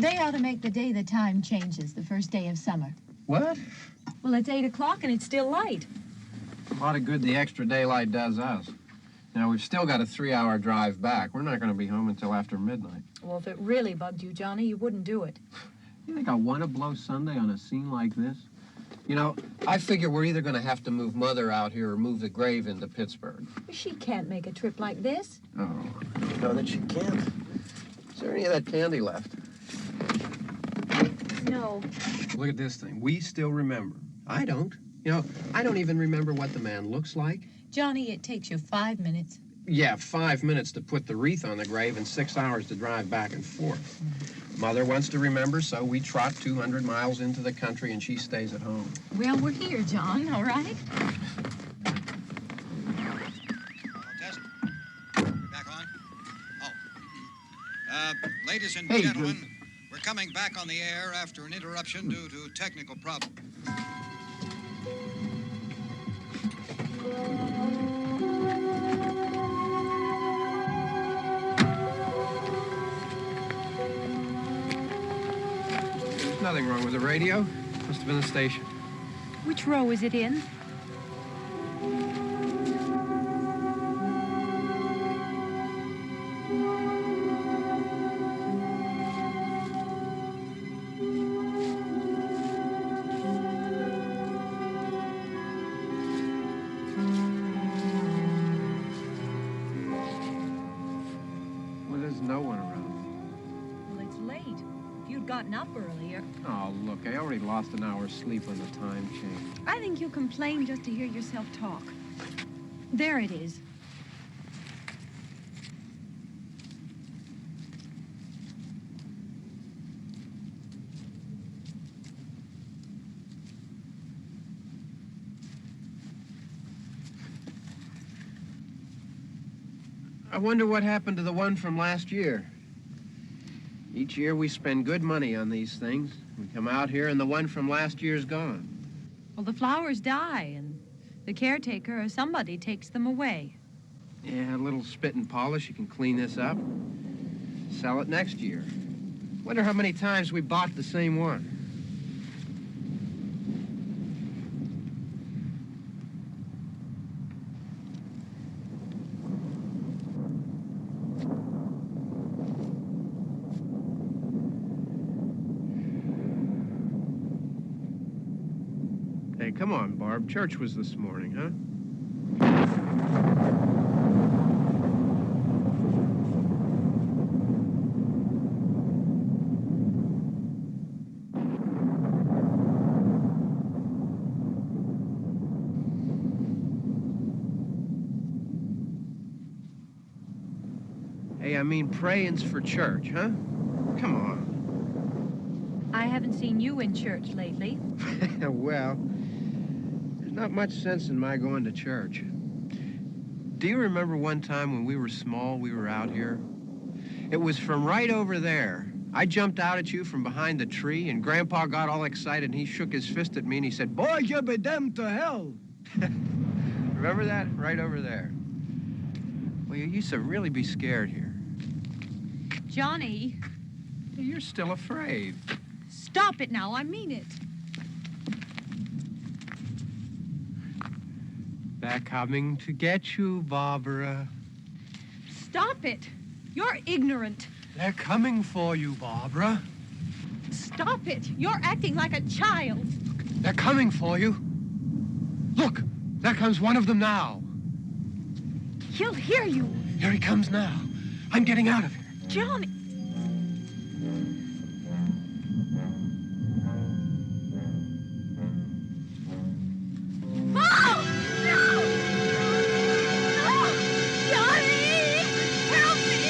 They ought to make the day the time changes, the first day of summer. What? Well, it's 8 o'clock and it's still light. A lot of good the extra daylight does us. Now, we've still got a 3-hour drive back. We're not going to be home until after midnight. Well, if it really bugged you, Johnny, you wouldn't do it. You think I want to blow Sunday on a scene like this? You know, I figure we're either going to have to move Mother out here or move the grave into Pittsburgh. She can't make a trip like this. Oh, I don't know that she can't. Is there any of that candy left? No. Look at this thing. We still remember. I don't. You know, I don't even remember what the man looks like. Johnny, it takes you 5 minutes. Yeah, 5 minutes to put the wreath on the grave and 6 hours to drive back and forth. Mother wants to remember, so we trot 200 miles into the country and she stays at home. Well, we're here, John, all right? Test. We're back on? Oh. Ladies and gentlemen, we're coming back on the air after an interruption due to technical problems. There's nothing wrong with the radio. Must have been the station. Which row is it in? Well, there's no one around. Well, it's late. If you'd gotten up earlier. Oh, look, I already lost an hour's sleep on the time change. I think you complain just to hear yourself talk. There it is. I wonder what happened to the one from last year. Each year we spend good money on these things. We come out here and the one from last year's gone. Well, the flowers die, and the caretaker or somebody takes them away. Yeah, a little spit and polish. You can clean this up. Sell it next year. Wonder how many times we bought the same one. Hey, come on, Barb. Church was this morning, huh? Hey, I mean, praying's for church, huh? Come on. I haven't seen you in church lately. Well, there's not much sense in my going to church. Do you remember one time when we were small, we were out here? It was from right over there. I jumped out at you from behind the tree, and Grandpa got all excited, and he shook his fist at me, and he said, "Boy, you'll be damned to hell." Remember that? Right over there. Well, you used to really be scared here. Johnny. You're still afraid. Stop it now. I mean it. They're coming to get you, Barbara. Stop it. You're ignorant. They're coming for you, Barbara. Stop it. You're acting like a child. They're coming for you. Look, there comes one of them now. He'll hear you. Here he comes now. I'm getting out of here. Johnny. Oh! No! No! Johnny! Help me!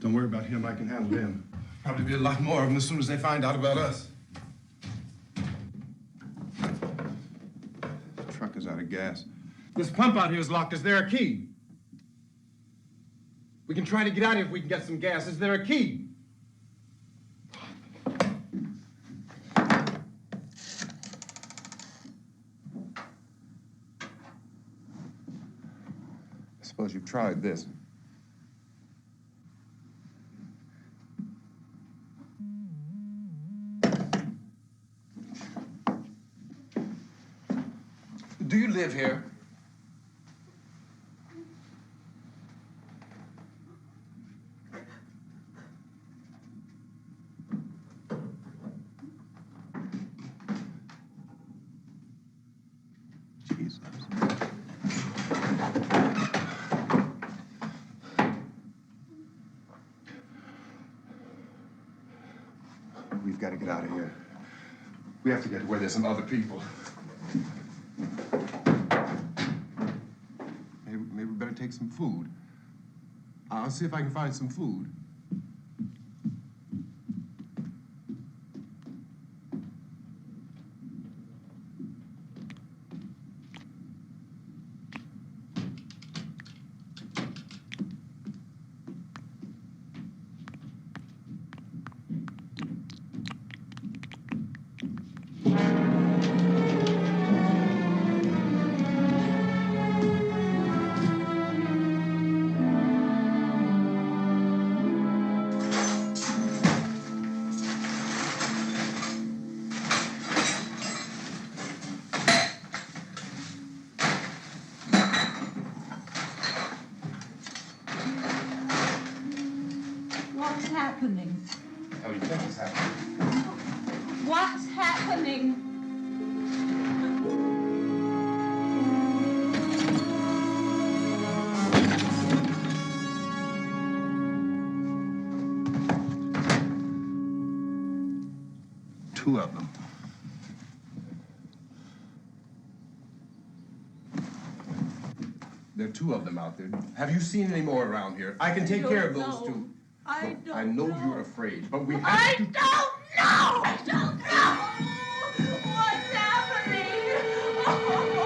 Don't worry about him. I can handle him. Probably be a lot more of them as soon as they find out about us. The truck is out of gas. This pump out here is locked. Is there a key? We can try to get out of here if we can get some gas. Is there a key? I suppose you've tried this. Do you live here? Jesus. We've got to get out of here. We have to get to where there's some other people. Maybe we better take some food. I'll see if I can find some food. What's happening? How do you think it's happening? What's happening? Two of them. There are two of them out there. Have you seen any more around here? I can take care of those two. I don't I know you're afraid, but we have I to... don't know! I don't know! What's happening? Oh.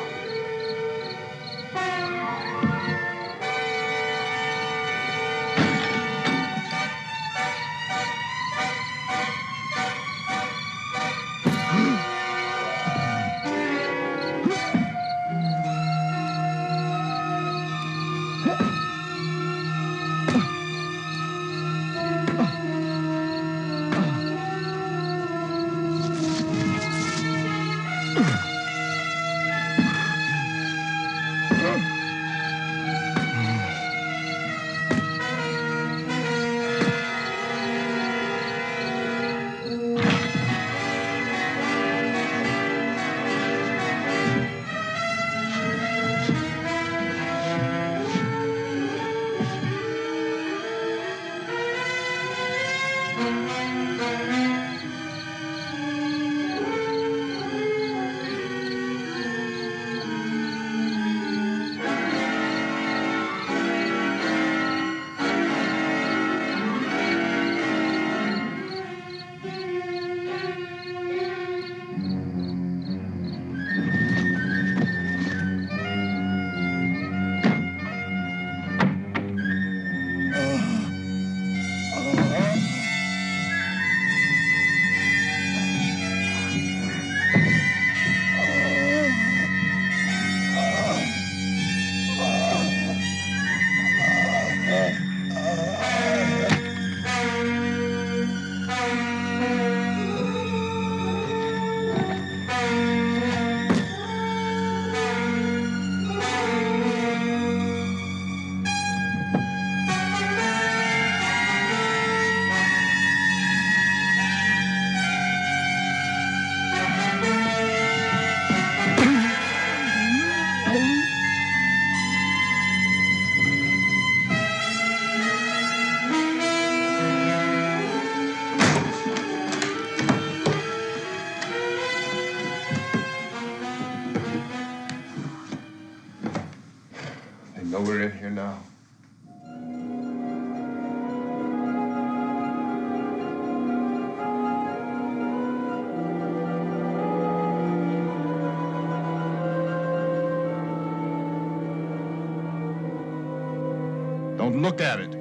Don't look at it.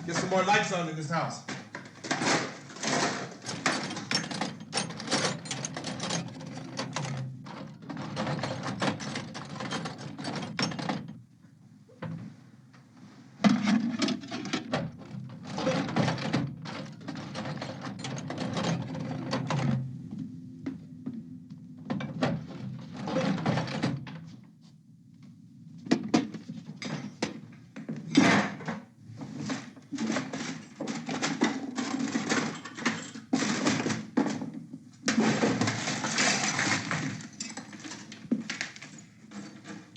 Get some more lights on in this house.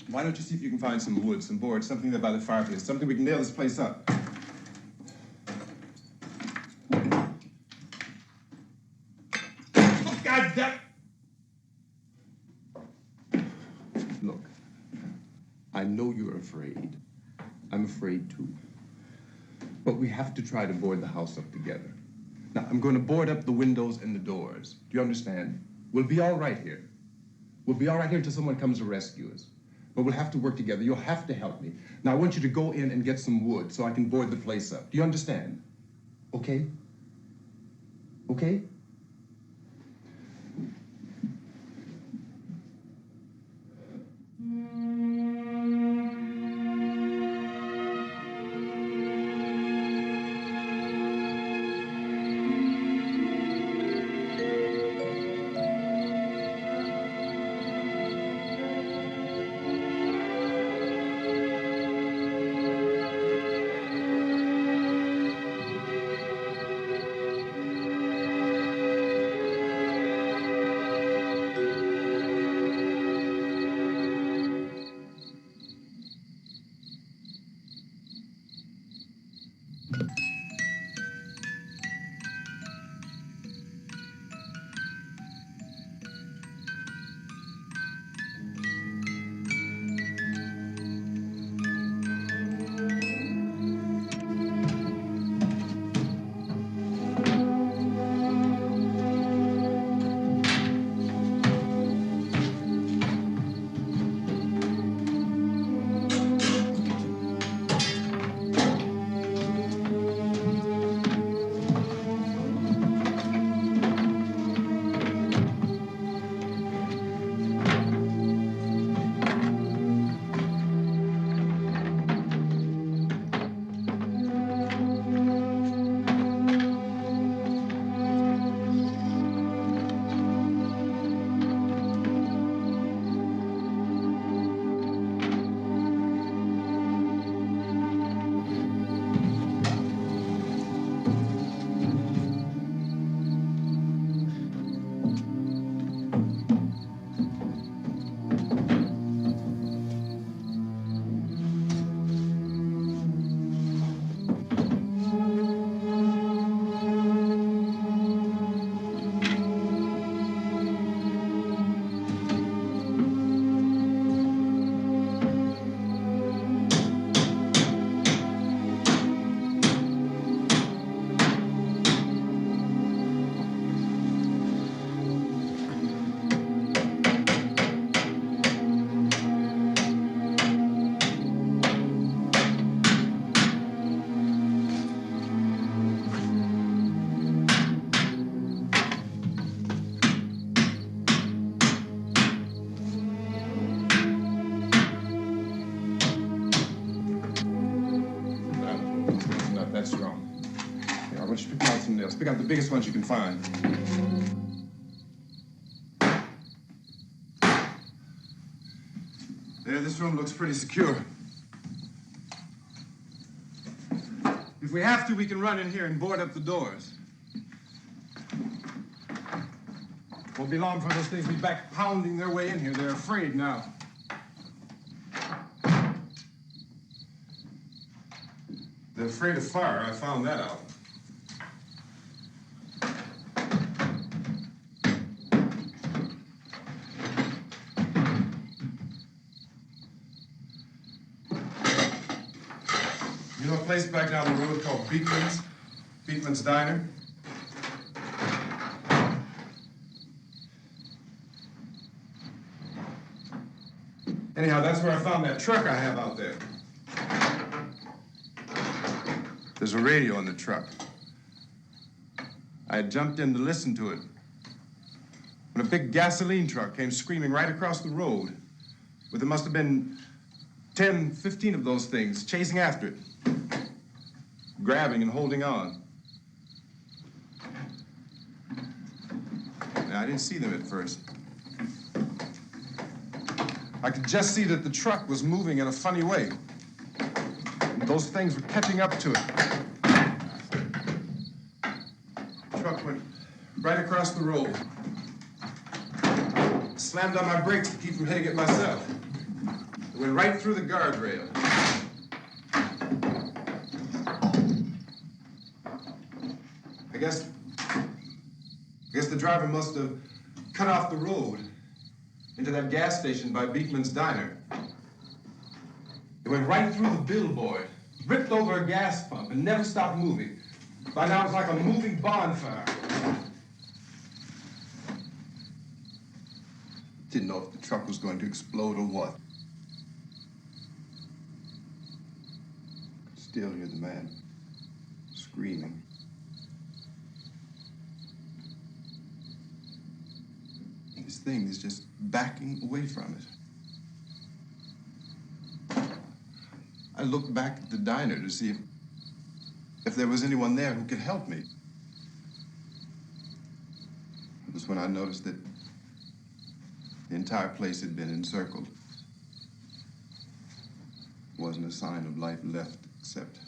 Why don't you see if you can find some wood, some boards, something there by the fireplace, something we can nail this place up. Oh, God damn! Look, I know you're afraid. I'm afraid too. But we have to try to board the house up together. Now, I'm going to board up the windows and the doors. Do you understand? We'll be all right here. We'll be all right here until someone comes to rescue us. But we'll have to work together. You'll have to help me. Now, I want you to go in and get some wood so I can board the place up. Do you understand? Okay? Okay? that's wrong. Here, I want you to pick out some nails. Pick out the biggest ones you can find. There, this room looks pretty secure. If we have to, we can run in here and board up the doors. Won't be long for those things to be back pounding their way in here. They're afraid now. They're afraid of fire. I found that out. You know a place back down the road called Beekman's? Beekman's Diner? Anyhow, that's where I found that truck I have out there. There's a radio in the truck. I had jumped in to listen to it when a big gasoline truck came screaming right across the road with there must have been 10, 15 of those things chasing after it, grabbing and holding on. Now, I didn't see them at first. I could just see that the truck was moving in a funny way. Those things were catching up to it. The truck went right across the road. Slammed on my brakes to keep from hitting it myself. It went right through the guardrail. I guess the driver must have cut off the road into that gas station by Beekman's Diner. It went right through the billboard, ripped over a gas pump, and never stopped moving. By now, it's like a moving bonfire. Didn't know if the truck was going to explode or what. Still hear the man screaming. This thing is just backing away from it. I looked back at the diner to see if there was anyone there who could help me. It was when I noticed that the entire place had been encircled. There wasn't a sign of life left except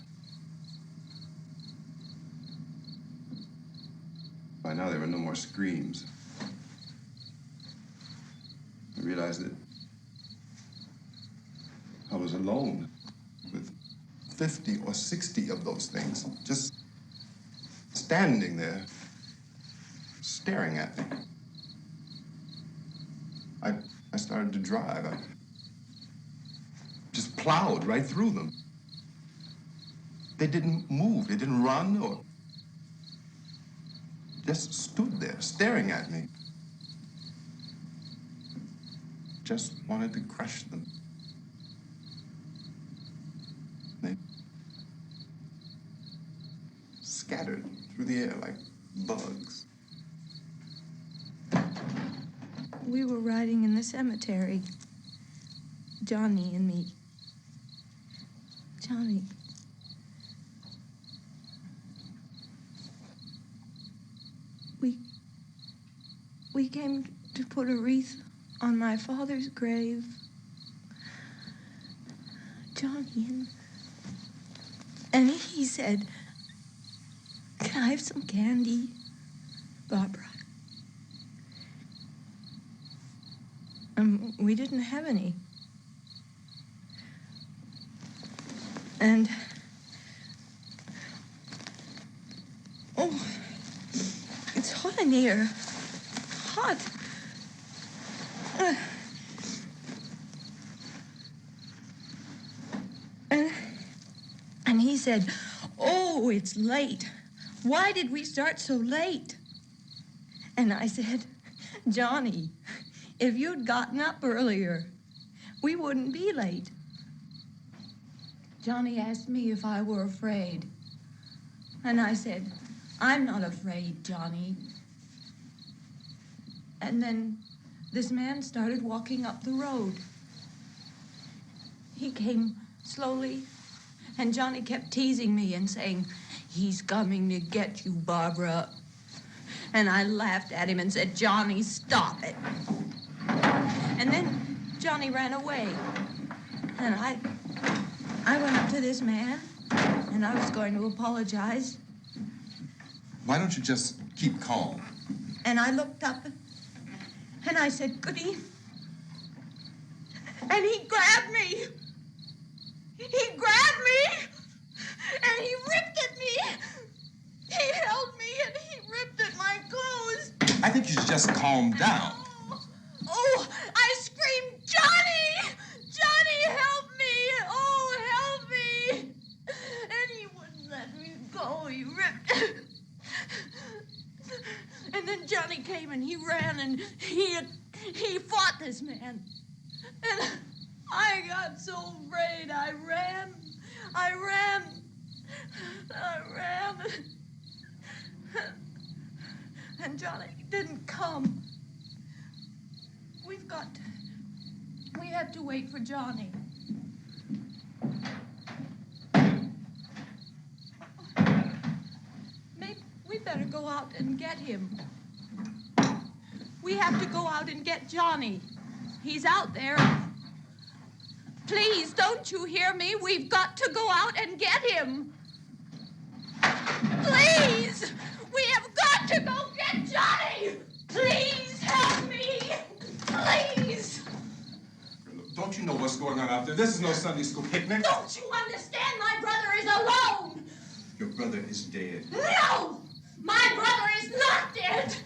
by now there were no more screams. I realized that I was alone with 50 or 60 of those things, just standing there, staring at me. I started to drive. I just plowed right through them. They didn't move, they didn't run or just stood there, staring at me. Just wanted to crush them. They scattered through the air like bugs. We were riding in the cemetery, Johnny and me. Johnny. We came to put a wreath on my father's grave. Johnny, and he said, "Can I have some candy, Barbara?" We didn't have any. And, oh, it's hot in here. Hot. And he said, "Oh, it's late. Why did we start so late?" And I said, "Johnny, if you'd gotten up earlier, we wouldn't be late." Johnny asked me if I were afraid. And I said, "I'm not afraid, Johnny." And then this man started walking up the road. He came slowly, and Johnny kept teasing me and saying, "He's coming to get you, Barbara." And I laughed at him and said, "Johnny, stop it." And then Johnny ran away. And I went up to this man, and I was going to apologize. Why don't you just keep calm? And I looked up, and I said, "Goody." And he grabbed me. He grabbed me, and he ripped at me. He held me, and he ripped at my clothes. I think you should just calm down. Oh, I screamed, "Johnny! Johnny, help me! Oh, help me!" And he wouldn't let me go. He ripped. And then Johnny came and he ran and he fought this man. And I got so afraid. I ran. And Johnny didn't come. We have to wait for Johnny. Maybe we better go out and get him. We have to go out and get Johnny. He's out there. Please, don't you hear me? We've got to go out and get him. Please! We have got to go get Johnny! Please help me! Please! Don't you know what's going on out there? This is no Sunday school picnic. Don't you understand? My brother is alone! Your brother is dead. No! My brother is not dead!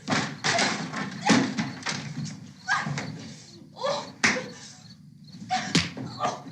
Oh. Oh. Oh.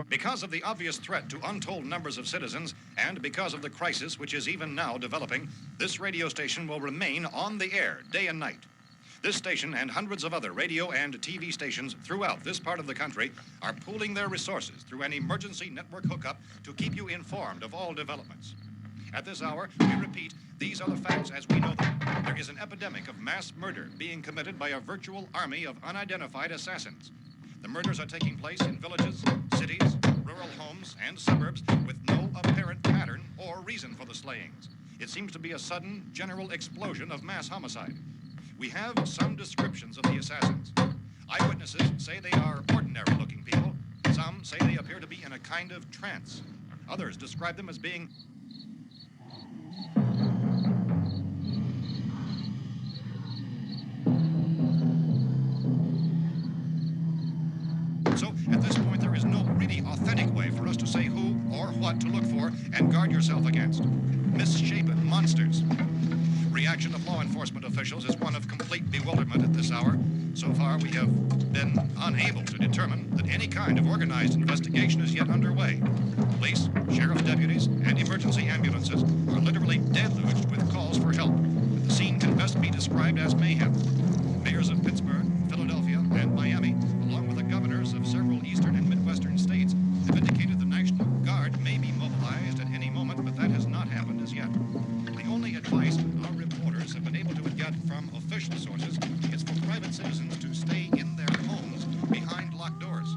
Because of the obvious threat to untold numbers of citizens, and because of the crisis which is even now developing, this radio station will remain on the air day and night. This station and hundreds of other radio and TV stations throughout this part of the country are pooling their resources through an emergency network hookup to keep you informed of all developments. At this hour, we repeat, these are the facts as we know them. There is an epidemic of mass murder being committed by a virtual army of unidentified assassins. The murders are taking place in villages, cities, rural homes, and suburbs with no apparent pattern or reason for the slayings. It seems to be a sudden, general explosion of mass homicide. We have some descriptions of the assassins. Eyewitnesses say they are ordinary-looking people. Some say they appear to be in a kind of trance. Others describe them as being So, at this point, there is no really authentic way for us to say who or what to look for and guard yourself against. Misshapen monsters. Reaction of law enforcement officials is one of complete bewilderment at this hour. So far, we have been unable to determine that any kind of organized investigation is yet underway. Police, sheriff's deputies, and emergency ambulances are literally deluged with calls for help. But the scene can best be described as mayhem. Mayors of Pittsburgh, Philadelphia, and Miami, along with the governors of several eastern and midwestern states, have indicated the National Guard may be mobilized at any moment, but that has not happened as yet. The only advice our reporters have been able to get from official sources is for private citizens to stay in their homes behind locked doors.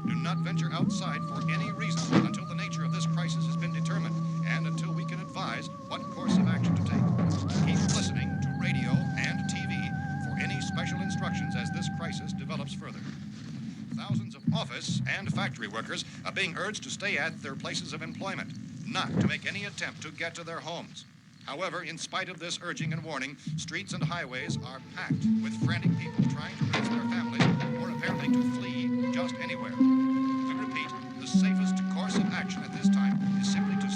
Do not venture outside for any reason until the nature of this crisis has been determined and until we can advise what course of action to take. Keep listening to radio and TV for any special instructions as this crisis develops further. Thousands of office and factory workers are being urged to stay at their places of employment, not to make any attempt to get to their homes. However, in spite of this urging and warning, streets and highways are packed with frantic people trying to reach their families or apparently to flee just anywhere. We repeat, the safest course of action at this time is simply to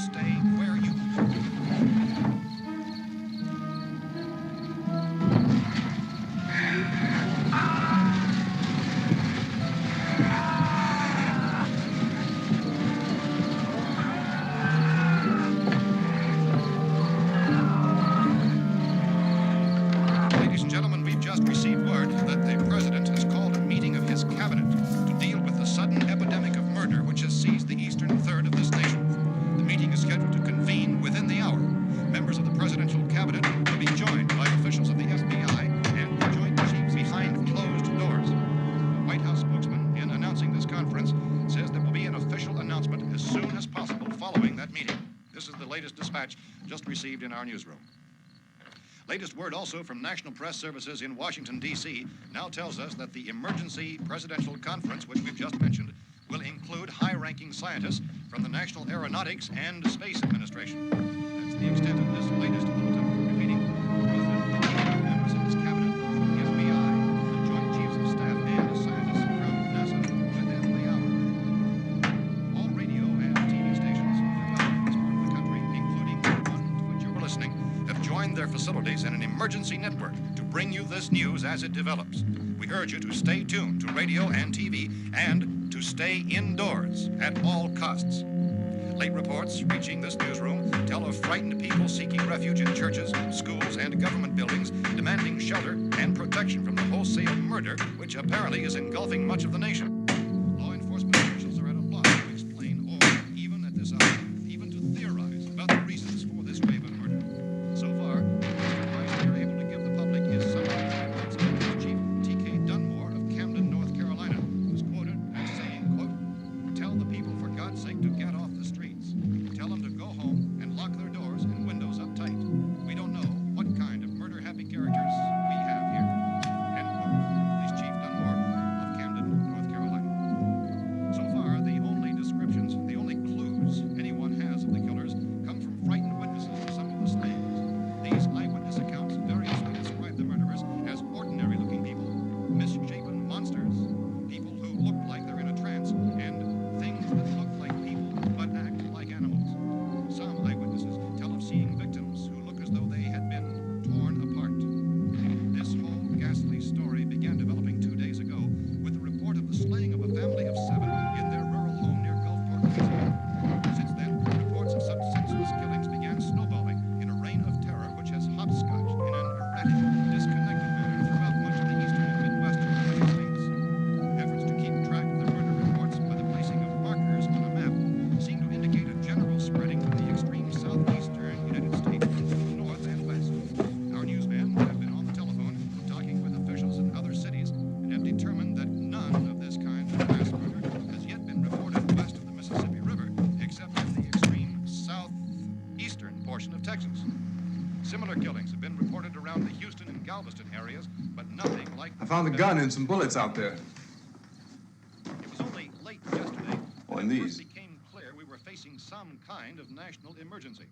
latest dispatch just received in our newsroom. Latest word also from National Press Services in Washington, D.C. now tells us that the emergency presidential conference, which we've just mentioned, will include high-ranking scientists from the National Aeronautics and Space Administration. That's the extent of this latest bulletin, repeating President members of his cabinet, the FBI, the Joint Chiefs of Staff, and scientists from NASA within the hour. All radio and TV stations throughout this part of the country, including the one to which you're listening, have joined their facilities in an emergency network to bring you this news as it develops. We urge you to stay tuned to radio and TV and to stay indoors at all costs. Late reports reaching this newsroom tell of frightened people seeking refuge in churches, schools, and government buildings, demanding shelter and protection from the wholesale murder which apparently is engulfing much of the nation. Law enforcement officials are at a loss to explain or, even at this hour, even to theorize about the reasons for this wave of murder. So far, the advice we are able to give the public is summary of Police Chief T.K. Dunmore of Camden, North Carolina, who's quoted as saying, quote, "Tell the people for God's sake to get off the streets. Tell them to go home and lock their doors and windows up tight. We don't know what kind of murder-happy characters we have here." End quote. Police Chief Dunmore of Camden, North Carolina. So far, the only descriptions, the only clues anyone has of the killers come from frightened witnesses of some of the slayings. These eyewitness accounts variously describe the murderers as ordinary-looking people, misshapen monsters, people who look like they're in a trance, and things that look like people but act like animals. Some eyewitnesses tell of seeing victims who look as though they had been torn apart. This whole ghastly story began developing 2 days ago with the report of the slaying of a family of 7 in their rural home near Gulfport, Louisiana. Since then, reports of such senseless killings began snowballing in a reign of terror which has hopscotched in an erratic, disconnected manner throughout much of the eastern and midwestern United States. Efforts to keep track of the murder reports by the placing of markers on a map seem to indicate a general spreading from the extreme southeastern United States to the north and west. Our newsmen have been on the telephone talking with officials in other cities and have determined that none of this kind of mass murder has yet been reported west of the Mississippi River, except in the extreme southeastern portion of Texas. Similar killings have been reported around the Houston and Galveston areas, but nothing like... I found the gun and some bullets out there. It was only late yesterday Oh, that and it these. first became clear we were facing some kind of national emergency.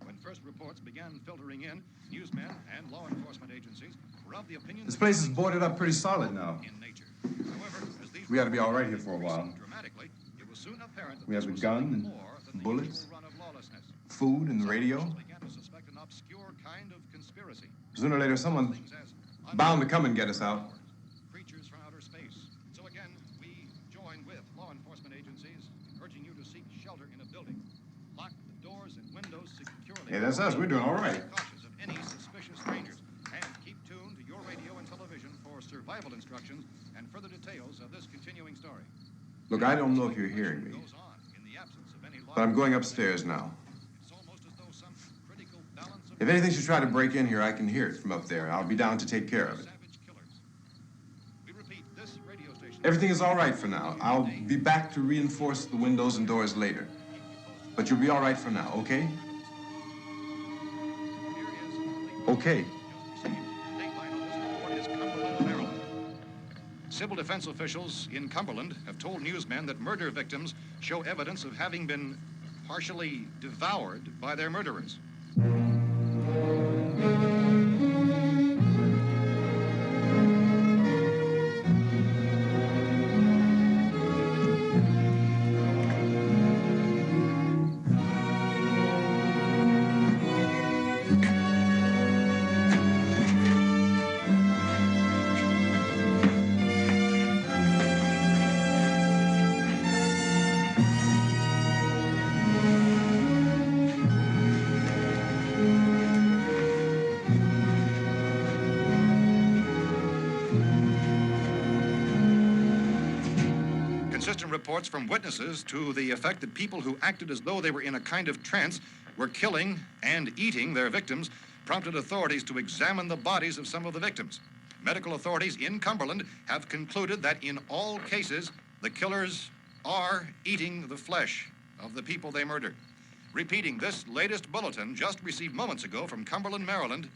When first reports began filtering in, newsmen and law enforcement agencies were of the opinion This that place is boarded up pretty solid now. in nature. However, as these We ought to be all right here for a while. dramatically, it was soon apparent that We have this the was gun something and more than the bullets, usual run of lawlessness. food and the Some radio. officials began to suspect an obscure kind of conspiracy. Sooner or later, someone Things as bound to come and get us out. creatures from outer space. So again, we join with law enforcement agencies urging you to seek shelter in a building. Lock the doors and windows securely. Hey, that's us. We're doing all right. Be cautious of any suspicious strangers. And keep tuned to your radio and television for survival instructions and further details of this continuing story. Look, I don't know if you're hearing me, Goes on in the absence of any law. but I'm going upstairs now. It's almost as though some critical balance of If anything should try to break in here, I can hear it from up there. I'll be down to take care of it. savage killers. We repeat, this radio station. Everything is all right for now. I'll be back to reinforce the windows and doors later. But you'll be all right for now, okay? Okay. Civil defense officials in Cumberland have told newsmen that murder victims show evidence of having been partially devoured by their murderers. Consistent reports from witnesses to the effect that people who acted as though they were in a kind of trance were killing and eating their victims prompted authorities to examine the bodies of some of the victims. Medical authorities in Cumberland have concluded that in all cases, the killers are eating the flesh of the people they murdered. Repeating this latest bulletin just received moments ago from Cumberland, Maryland,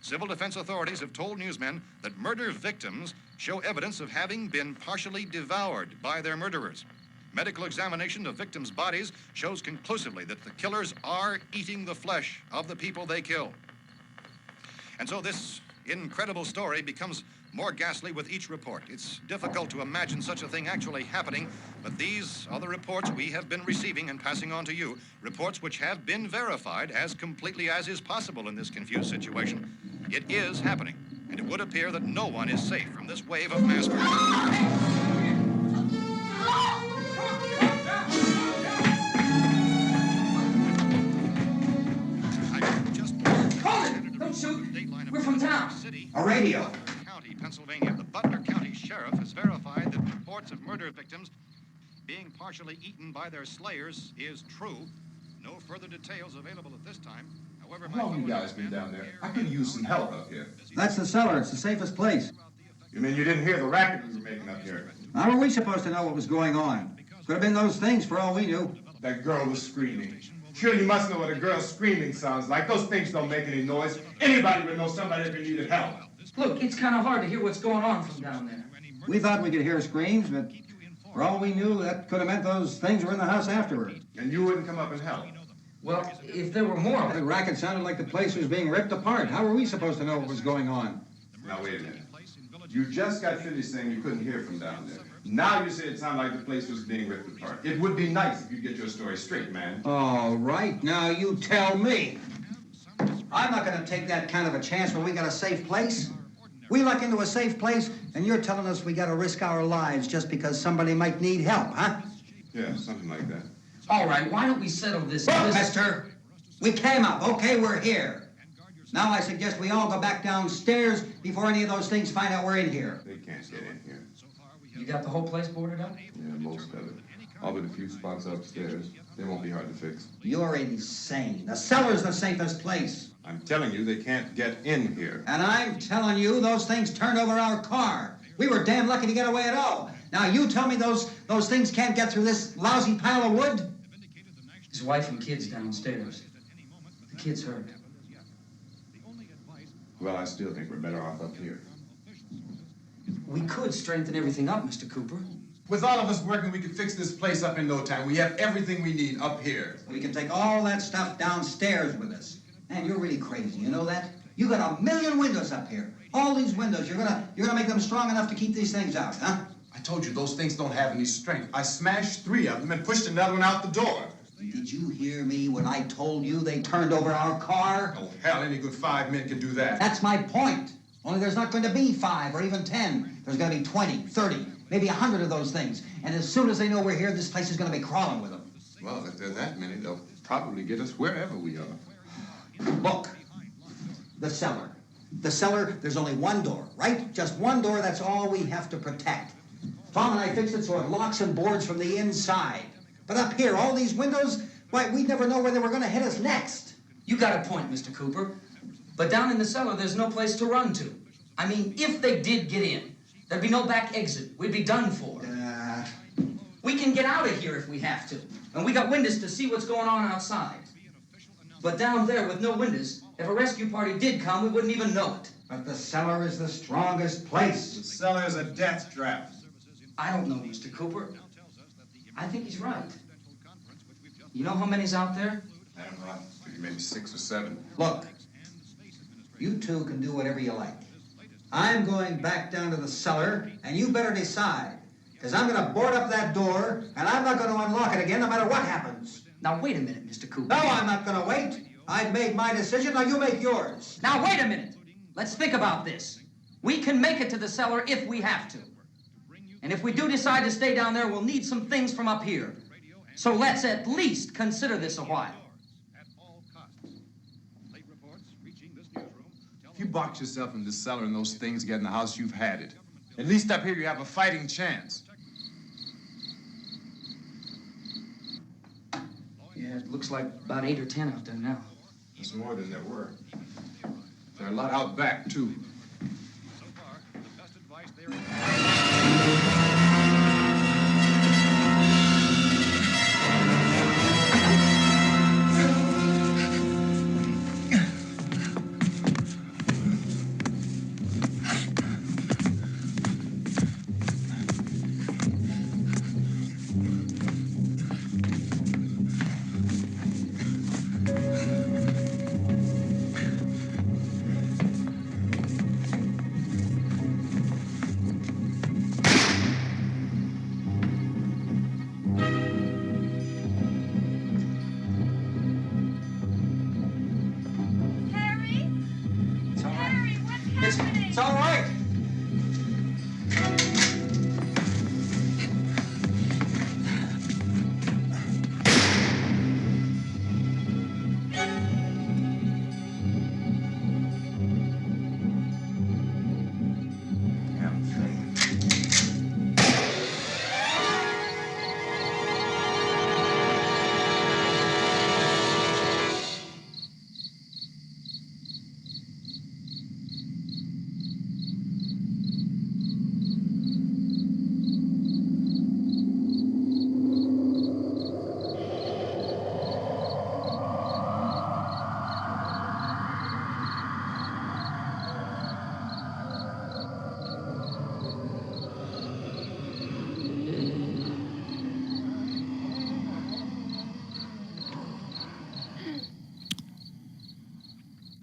civil defense authorities have told newsmen that murder victims show evidence of having been partially devoured by their murderers. Medical examination of victims' bodies shows conclusively that the killers are eating the flesh of the people they kill. And so this incredible story becomes more ghastly with each report. It's difficult to imagine such a thing actually happening, but these are the reports we have been receiving and passing on to you, reports which have been verified as completely as is possible in this confused situation. It is happening, and it would appear that no one is safe from this wave of mass murder. We're from town. A radio. County, Pennsylvania. The Butler County Sheriff has verified that reports of murder victims being partially eaten by their slayers is true. No further details available at this time. However, How long you guys been down there? I could use some help up here. That's the cellar. It's the safest place. You mean you didn't hear the racket we were making up here? How were we supposed to know what was going on? Could have been those things for all we knew. That girl was screaming. Sure, you must know what a girl screaming sounds like. Those things don't make any noise. Anybody would know somebody if they needed help. Look, it's kind of hard to hear what's going on from down there. We thought we could hear screams, but for all we knew, that could have meant those things were in the house afterward. And you wouldn't come up and help? Well, if there were more... The racket sounded like the place was being ripped apart. How were we supposed to know what was going on? Now, wait a minute. You just got finished saying you couldn't hear from down there. Now you say it sounded like the place was being ripped apart. It would be nice if you get your story straight, man. All right, now you tell me. I'm not going to take that kind of a chance when we got a safe place. We luck into a safe place, and you're telling us we got to risk our lives just because somebody might need help, huh? Yeah, something like that. All right, why don't we settle this... Look, mister, we came up. Okay, we're here. Now I suggest we all go back downstairs before any of those things find out we're in here. They can't get in here. You got the whole place boarded up? Yeah, most of it. All but a few spots upstairs. They won't be hard to fix. You're insane. The cellar's the safest place. I'm telling you, they can't get in here. And I'm telling you, those things turned over our car. We were damn lucky to get away at all. Now you tell me those things can't get through this lousy pile of wood? His wife and kids downstairs. The kid's hurt. Well, I still think we're better off up here. We could strengthen everything up, Mr. Cooper. With all of us working, we could fix this place up in no time. We have everything we need up here. We can take all that stuff downstairs with us. Man, you're really crazy, you know that? You got 1,000,000 windows up here. All these windows, you're gonna make them strong enough to keep these things out, huh? I told you, those things don't have any strength. I smashed 3 of them and pushed another one out the door. Did you hear me when I told you they turned over our car? Oh, hell, any good 5 men can do that. That's my point. Only there's not going to be 5 or even 10. There's going to be 20, 30, maybe 100 of those things. And as soon as they know we're here, this place is going to be crawling with them. Well, if there are that many, they'll probably get us wherever we are. Look, the cellar. The cellar, there's only one door, right? Just one door, that's all we have to protect. Tom and I fixed it so it locks and boards from the inside. But up here, all these windows, why, we'd never know where they were going to hit us next. You got a point, Mr. Cooper. But down in the cellar, there's no place to run to. I mean, if they did get in, there'd be no back exit. We'd be done for. We can get out of here if we have to. And we got windows to see what's going on outside. But down there with no windows, if a rescue party did come, we wouldn't even know it. But the cellar is the strongest place. The cellar is a death trap. I don't know, Mr. Cooper. I think he's right. You know how many's out there? I don't know. Maybe 6 or 7. Look, you two can do whatever you like. I'm going back down to the cellar, and you better decide. Because I'm going to board up that door, and I'm not going to unlock it again no matter what happens. Now, wait a minute, Mr. Cooper. No, I'm not going to wait. I've made my decision, now you make yours. Now, wait a minute. Let's think about this. We can make it to the cellar if we have to. And if we do decide to stay down there, we'll need some things from up here. So let's at least consider this a while. If you box yourself in this cellar and those things get in the house, you've had it. At least up here you have a fighting chance. Yeah, it looks like about 8 or 10 out there now. There's more than there were. There are a lot out back, too. So far, the best advice there is... It's all right.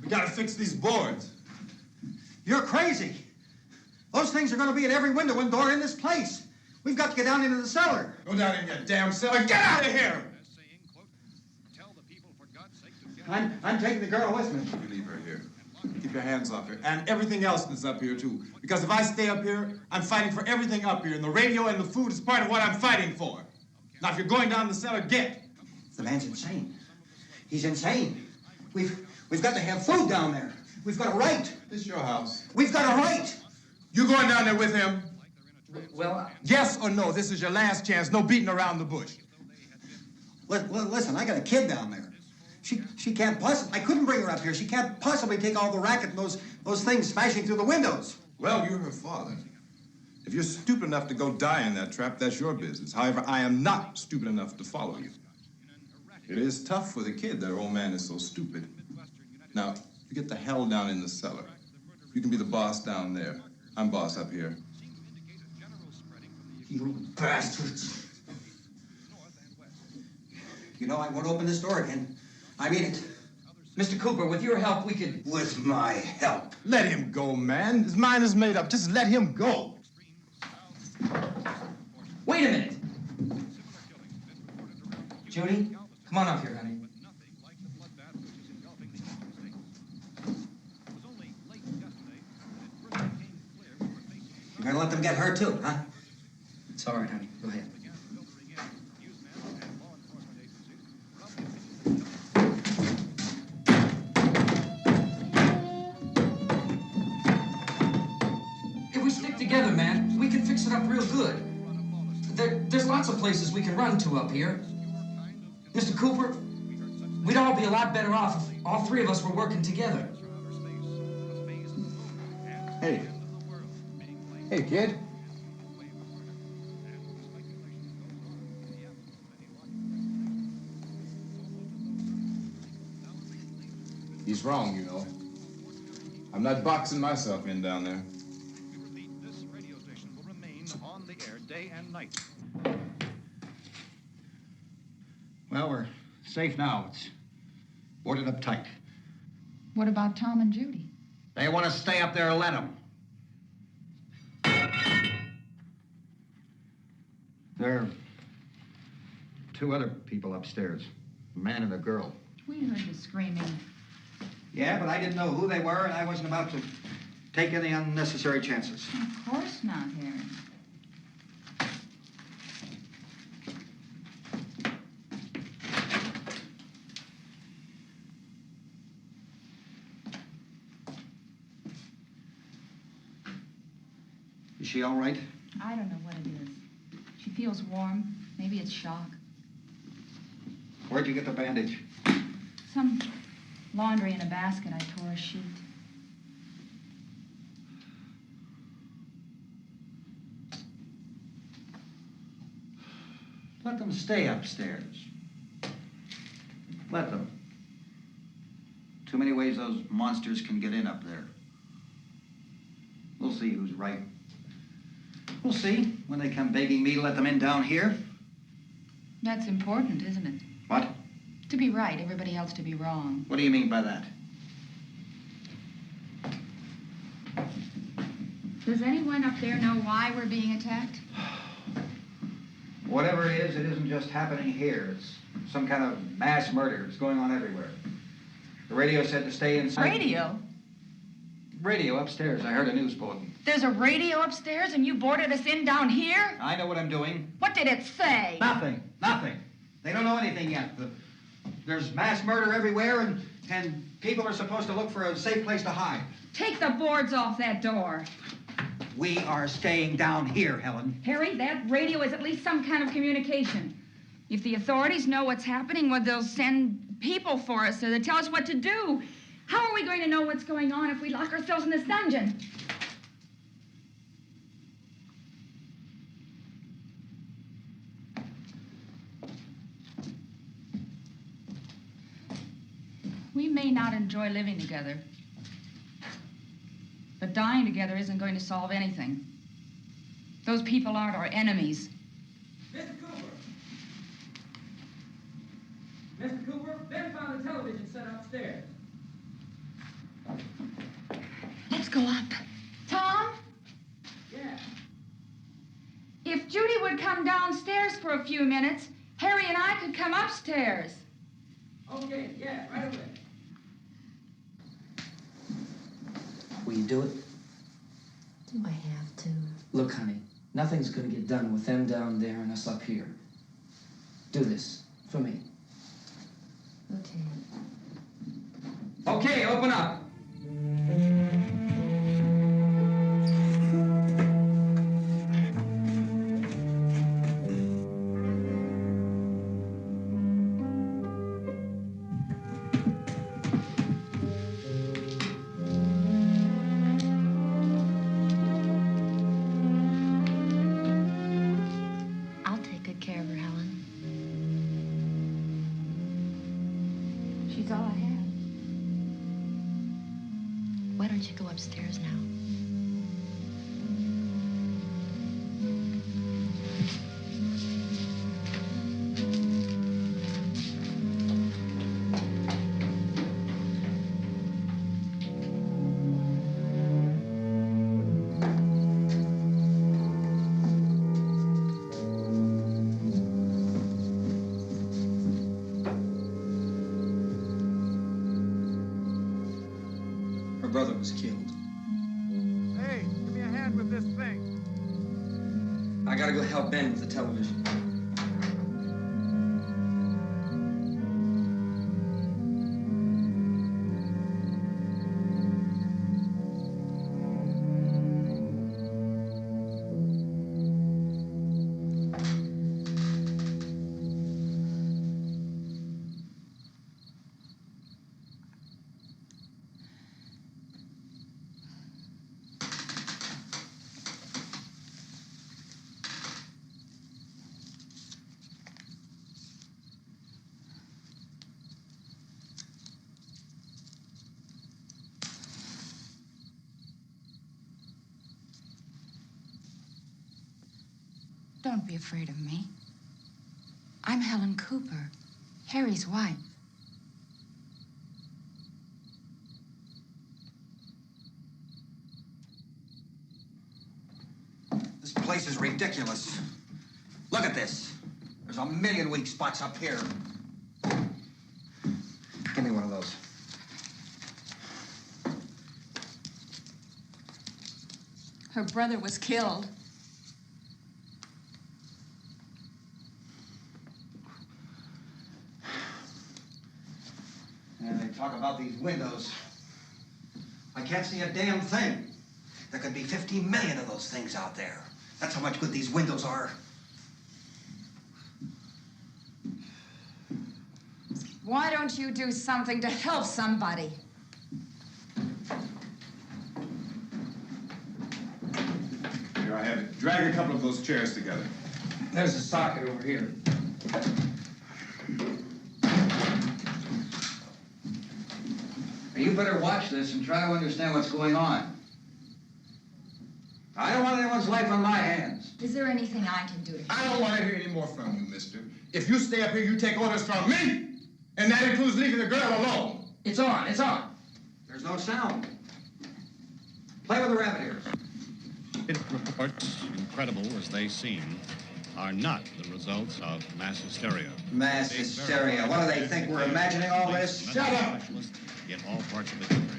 We gotta fix these boards. You're crazy. Those things are going to be at every window and door in this place. We've got to get down into the cellar. Go down in your damn cellar. Get out of here! I'm taking the girl with me. You leave her here. Keep your hands off her. And everything else that's up here, too. Because if I stay up here, I'm fighting for everything up here. And the radio and the food is part of what I'm fighting for. Now, if you're going down the cellar, get. The man's insane. He's insane. We've got to have food down there. We've got a right. This is your house. We've got a right. You going down there with him? Well, Yes or no? This is your last chance. No beating around the bush. Listen, I got a kid down there. She can't possibly. I couldn't bring her up here. She can't possibly take all the racket and those things smashing through the windows. Well, you're her father. If you're stupid enough to go die in that trap, that's your business. However, I am not stupid enough to follow you. It is tough for the kid that her old man is so stupid. Now, you get the hell down in the cellar. You can be the boss down there. I'm boss up here. You bastards. You know, I won't open this door again. I mean it. Mr. Cooper, with your help, we could... With my help. Let him go, man. His mind is made up. Just let him go. Wait a minute. Judy, come on up here, honey. You're gonna let them get hurt too, huh? It's all right, honey. Go ahead. If we stick together, man, we can fix it up real good. There's lots of places we can run to up here. Mr. Cooper, we'd all be a lot better off if all three of us were working together. Hey. Hey, kid. He's wrong, you know. I'm not boxing myself in down there. This radio station will remain on the air day and night. Well, we're safe now. It's boarded up tight. What about Tom and Judy? They want to stay up there, let them. There are two other people upstairs, a man and a girl. We heard the screaming. Yeah, but I didn't know who they were, and I wasn't about to take any unnecessary chances. Of course not, Harry. Is she all right? I don't know what it is. She feels warm. Maybe it's shock. Where'd you get the bandage? Some laundry in a basket. I tore a sheet. Let them stay upstairs. Let them. Too many ways those monsters can get in up there. We'll see who's right. We'll see when they come begging me to let them in down here. That's important, isn't it? What? To be right, everybody else to be wrong. What do you mean by that? Does anyone up there know why we're being attacked? Whatever it isn't just happening here. It's some kind of mass murder. It's going on everywhere. The radio said to stay inside. Radio? radio upstairs. I heard a news bulletin. There's a radio upstairs and you boarded us in down here? I know what I'm doing. What did it say? Nothing. They don't know anything yet. There's mass murder everywhere, and people are supposed to look for a safe place to hide. Take the boards off that door. We are staying down here, Helen. Harry, that radio is at least some kind of communication. If the authorities know what's happening, well, they'll send people for us, or they'll tell us what to do. How are we going to know what's going on if we lock ourselves in this dungeon? We may not enjoy living together, but dying together isn't going to solve anything. Those people aren't our enemies. Mr. Cooper! Mr. Cooper, Ben found a television set upstairs. Let's go up. Tom? Yeah. If Judy would come downstairs for a few minutes, Harry and I could come upstairs. Okay, yeah, right away. Will you do it? Do I have to? Look, honey, nothing's gonna get done with them down there and us up here. Do this for me. Okay. Okay, open up. I'll take good care of her, Helen. She's all I have. Why don't you go upstairs now? Her brother was killed. Hey, give me a hand with this thing. I gotta go help Ben with the television. Don't be afraid of me. I'm Helen Cooper, Harry's wife. This place is ridiculous. Look at this. There's a million weak spots up here. Give me one of those. Her brother was killed. And they talk about these windows. I can't see a damn thing. There could be 15 million of those things out there. That's how much good these windows are. Why don't you do something to help somebody? Here I have it. Drag a couple of those chairs together. There's a socket over here. You better watch this and try to understand what's going on. I don't want anyone's life on my hands. Is there anything I can do to help? I don't want to hear any more from you, mister. If you stay up here, you take orders from me. And that includes leaving the girl alone. It's on, it's on. There's no sound. Play with the rabbit ears. Reports, incredible as they seem, are not the results of mass hysteria. Mass hysteria. What do they think? We're imagining all this? Shut up! In all parts of the country.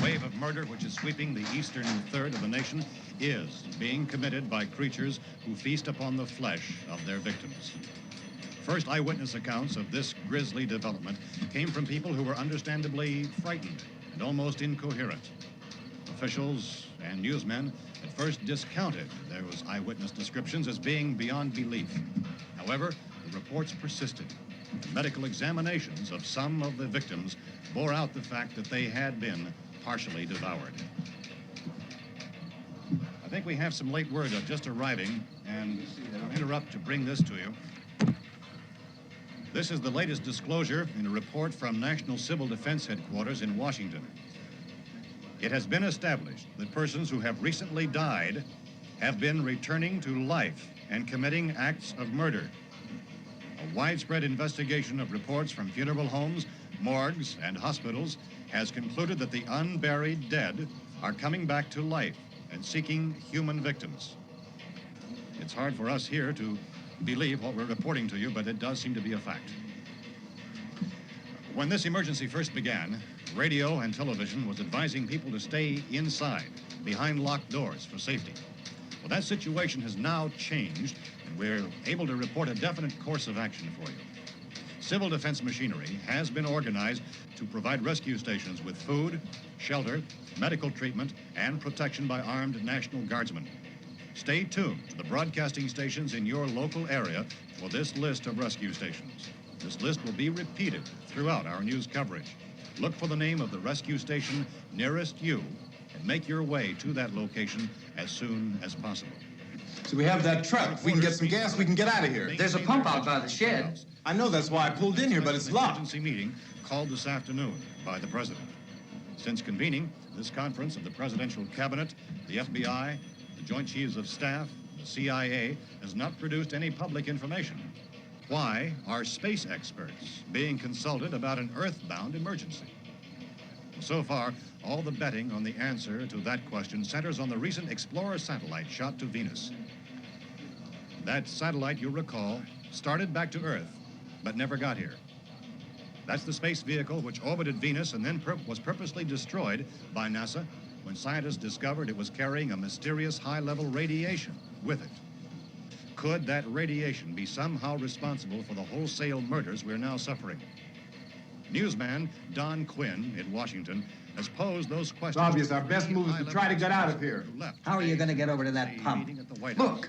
The wave of murder which is sweeping the eastern third of the nation is being committed by creatures who feast upon the flesh of their victims. First eyewitness accounts of this grisly development came from people who were understandably frightened and almost incoherent. Officials and newsmen at first discounted those eyewitness descriptions as being beyond belief. However, the reports persisted. The medical examinations of some of the victims bore out the fact that they had been partially devoured. I think we have some late word just arriving, and I'll interrupt to bring this to you. This is the latest disclosure in a report from National Civil Defense Headquarters in Washington. It has been established that persons who have recently died have been returning to life and committing acts of murder. A widespread investigation of reports from funeral homes, morgues, and hospitals has concluded that the unburied dead are coming back to life and seeking human victims. It's hard for us here to believe what we're reporting to you, but it does seem to be a fact. When this emergency first began, radio and television was advising people to stay inside, behind locked doors for safety. Well, that situation has now changed, and we're able to report a definite course of action for you. Civil defense machinery has been organized to provide rescue stations with food, shelter, medical treatment, and protection by armed National Guardsmen. Stay tuned to the broadcasting stations in your local area for this list of rescue stations. This list will be repeated throughout our news coverage. Look for the name of the rescue station nearest you and make your way to that location as soon as possible. So we have that truck. If we can get some gas, we can get out of here. There's a pump out by the shed. I know, that's why I pulled in here, but it's locked. Emergency meeting called this afternoon by the President. Since convening this conference of the Presidential Cabinet, the FBI, the Joint Chiefs of Staff, the CIA has not produced any public information. Why are space experts being consulted about an earthbound emergency? So far, all the betting on the answer to that question centers on the recent Explorer satellite shot to Venus. That satellite, you'll recall, started back to Earth, but never got here. That's the space vehicle which orbited Venus and then was purposely destroyed by NASA when scientists discovered it was carrying a mysterious high-level radiation with it. Could that radiation be somehow responsible for the wholesale murders we're now suffering? Newsman Don Quinn in Washington has posed those questions. It's obvious our best move is to try to get out of here. How are you going to get over to that pump? Look.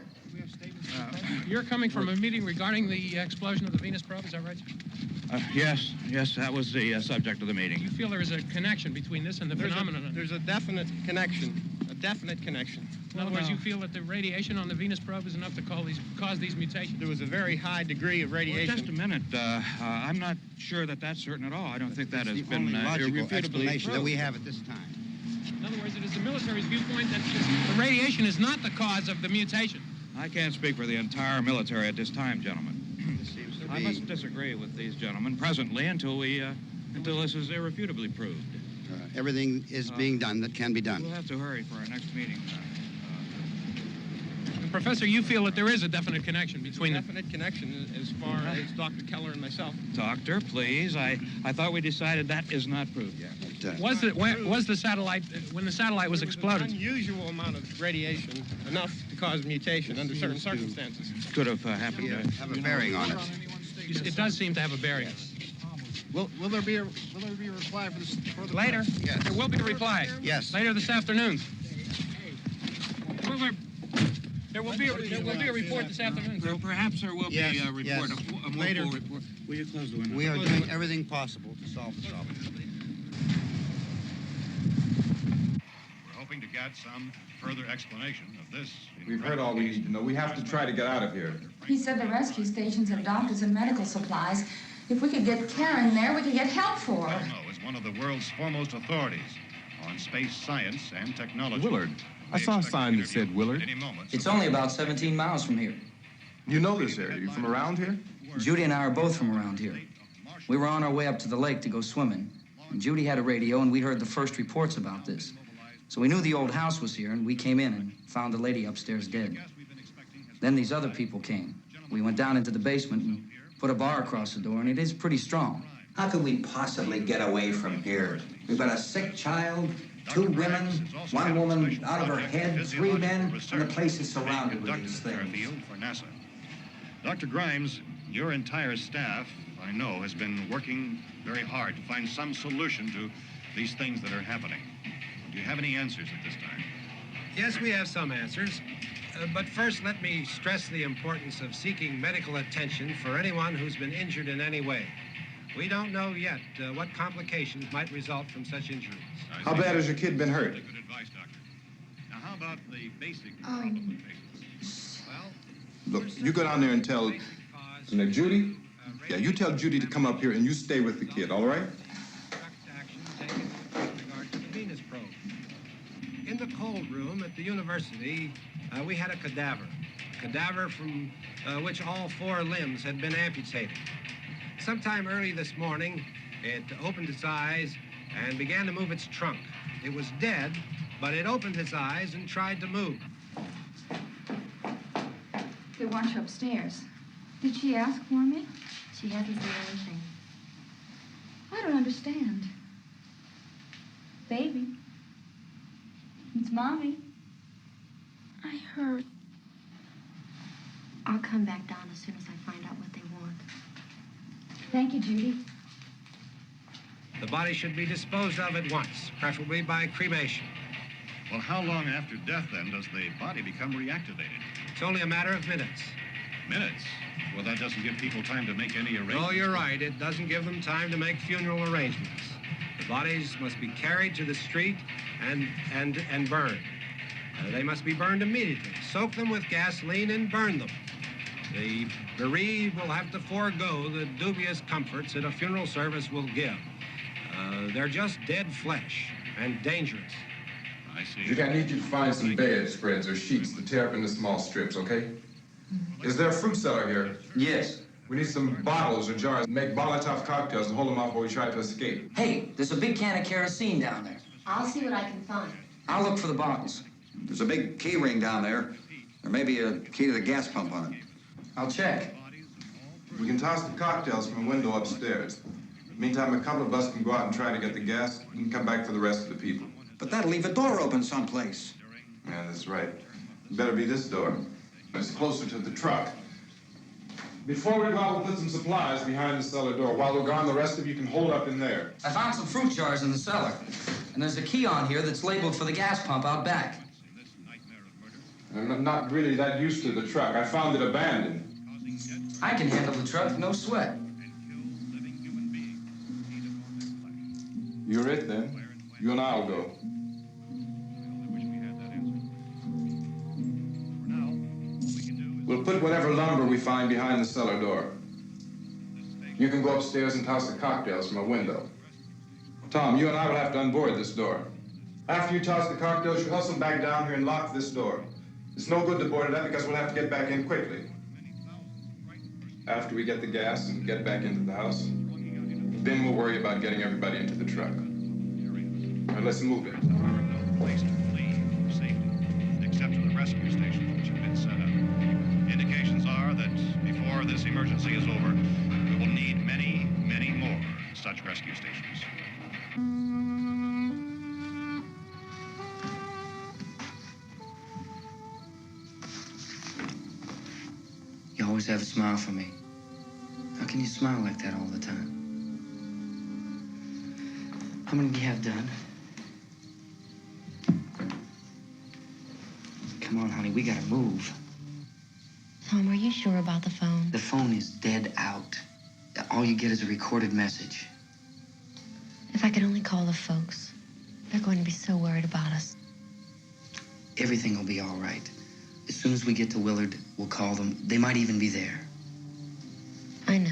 You're coming from a meeting regarding the explosion of the Venus probe, is that right? Yes, that was the subject of the meeting. You feel there is a connection between this and the phenomenon? There's a definite connection. In other words, you feel that the radiation on the Venus probe is enough to cause these mutations? There was a very high degree of radiation. Well, just a minute. I'm not sure that that's certain at all. I don't think that has been logical irrefutably explanation that proved. we have at this time. In other words, it is the military's viewpoint that the radiation is not the cause of the mutation. I can't speak for the entire military at this time, gentlemen. I must disagree with these gentlemen presently until this is irrefutably proved. Everything is being done that can be done. We'll have to hurry for our next meeting. Professor, you feel that there is a definite connection between Definite connection as far as Dr. Keller and myself. Doctor, please. I thought we decided that is not proved yet. Was the satellite, when the satellite was exploded? An unusual amount of radiation, enough to cause mutation under certain circumstances. Could have happened. Have a bearing on it. It does seem to have a bearing. Will there be a reply for the Later? Yes. There will be a reply. Yes. Later this afternoon. There will be a report this afternoon. Well, perhaps there will be a report, yes. a more Later. full report. Will you close the window? We are doing everything possible to solve the problem. We're hoping to get some further explanation of this. We've heard all we need to know. We have to try to get out of here. He said the rescue stations have doctors and medical supplies. If we could get care in there, we could get help for her. Belno is one of the world's foremost authorities on space science and technology. Willard. I saw a sign that said Willard. It's only about 17 miles from here. You know this area. You from around here? Judy and I are both from around here. We were on our way up to the lake to go swimming. And Judy had a radio, and we heard the first reports about this. So we knew the old house was here, and we came in and found the lady upstairs dead. Then these other people came. We went down into the basement and put a bar across the door, and it is pretty strong. How could we possibly get away from here? We've got a sick child, 2 women, 1 woman out of her head, 3 men, and the place is surrounded with these things. For NASA. Dr. Grimes, your entire staff, I know, has been working very hard to find some solution to these things that are happening. Do you have any answers at this time? Yes, we have some answers. But first, let me stress the importance of seeking medical attention for anyone who's been injured in any way. We don't know yet what complications might result from such injuries. How bad has your kid been hurt? Good advice, Doctor. Now, how about the basic... Look, you go down there and tell... Now, Judy? Yeah, you tell Judy to come up here and you stay with the kid, all right? In the cold room at the university, we had a cadaver from which all 4 limbs had been amputated. Sometime early this morning, it opened its eyes and began to move its trunk. It was dead, but it opened its eyes and tried to move. They want you upstairs. Did she ask for me? She hasn't said anything. I don't understand. Baby. It's Mommy. I heard. I'll come back down as soon as I find out what they want. Thank you, Judy. The body should be disposed of at once, preferably by cremation. Well, how long after death, then, does the body become reactivated? It's only a matter of minutes. Minutes? Well, that doesn't give people time to make any arrangements. Oh, you're right. It doesn't give them time to make funeral arrangements. The bodies must be carried to the street and burned. They must be burned immediately. Soak them with gasoline and burn them. The bereaved will have to forego the dubious comforts that a funeral service will give. They're just dead flesh and dangerous. I see. Judy, I need you to find some bedspreads or sheets to tear up into small strips, okay? Is there a fruit cellar here? Yes. We need some bottles or jars. Make Molotov cocktails and hold them off while we try to escape. Hey, there's a big can of kerosene down there. I'll see what I can find. I'll look for the bottles. There's a big key ring down there. There may be a key to the gas pump on it. I'll check. We can toss the cocktails from a window upstairs. Meantime, a couple of us can go out and try to get the gas. We can come back for the rest of the people. But that'll leave a door open someplace. Yeah, that's right. It better be this door. It's closer to the truck. Before we go out, we'll put some supplies behind the cellar door. While we're gone, the rest of you can hold up in there. I found some fruit jars in the cellar. And there's a key on here that's labeled for the gas pump out back. I'm not really that used to the truck. I found it abandoned. I can handle the truck, no sweat. You're it, then. You and I'll go. We'll put whatever lumber we find behind the cellar door. You can go upstairs and toss the cocktails from a window. Tom, you and I will have to unboard this door. After you toss the cocktails, you hustle back down here and lock this door. It's no good to board it up because we'll have to get back in quickly. After we get the gas and get back into the house, then we'll worry about getting everybody into the truck. All right, let's move it. Place to flee for safety, except for the rescue stations which have been set up. Indications are that before this emergency is over, we will need many, many more such rescue stations. You always have a smile for me. How can you smile like that all the time? How many do you have done? Come on, honey, we gotta move. Tom, are you sure about the phone? The phone is dead out. All you get is a recorded message. If I could only call the folks. They're going to be so worried about us. Everything will be all right. As soon as we get to Willard, we'll call them. They might even be there. I know.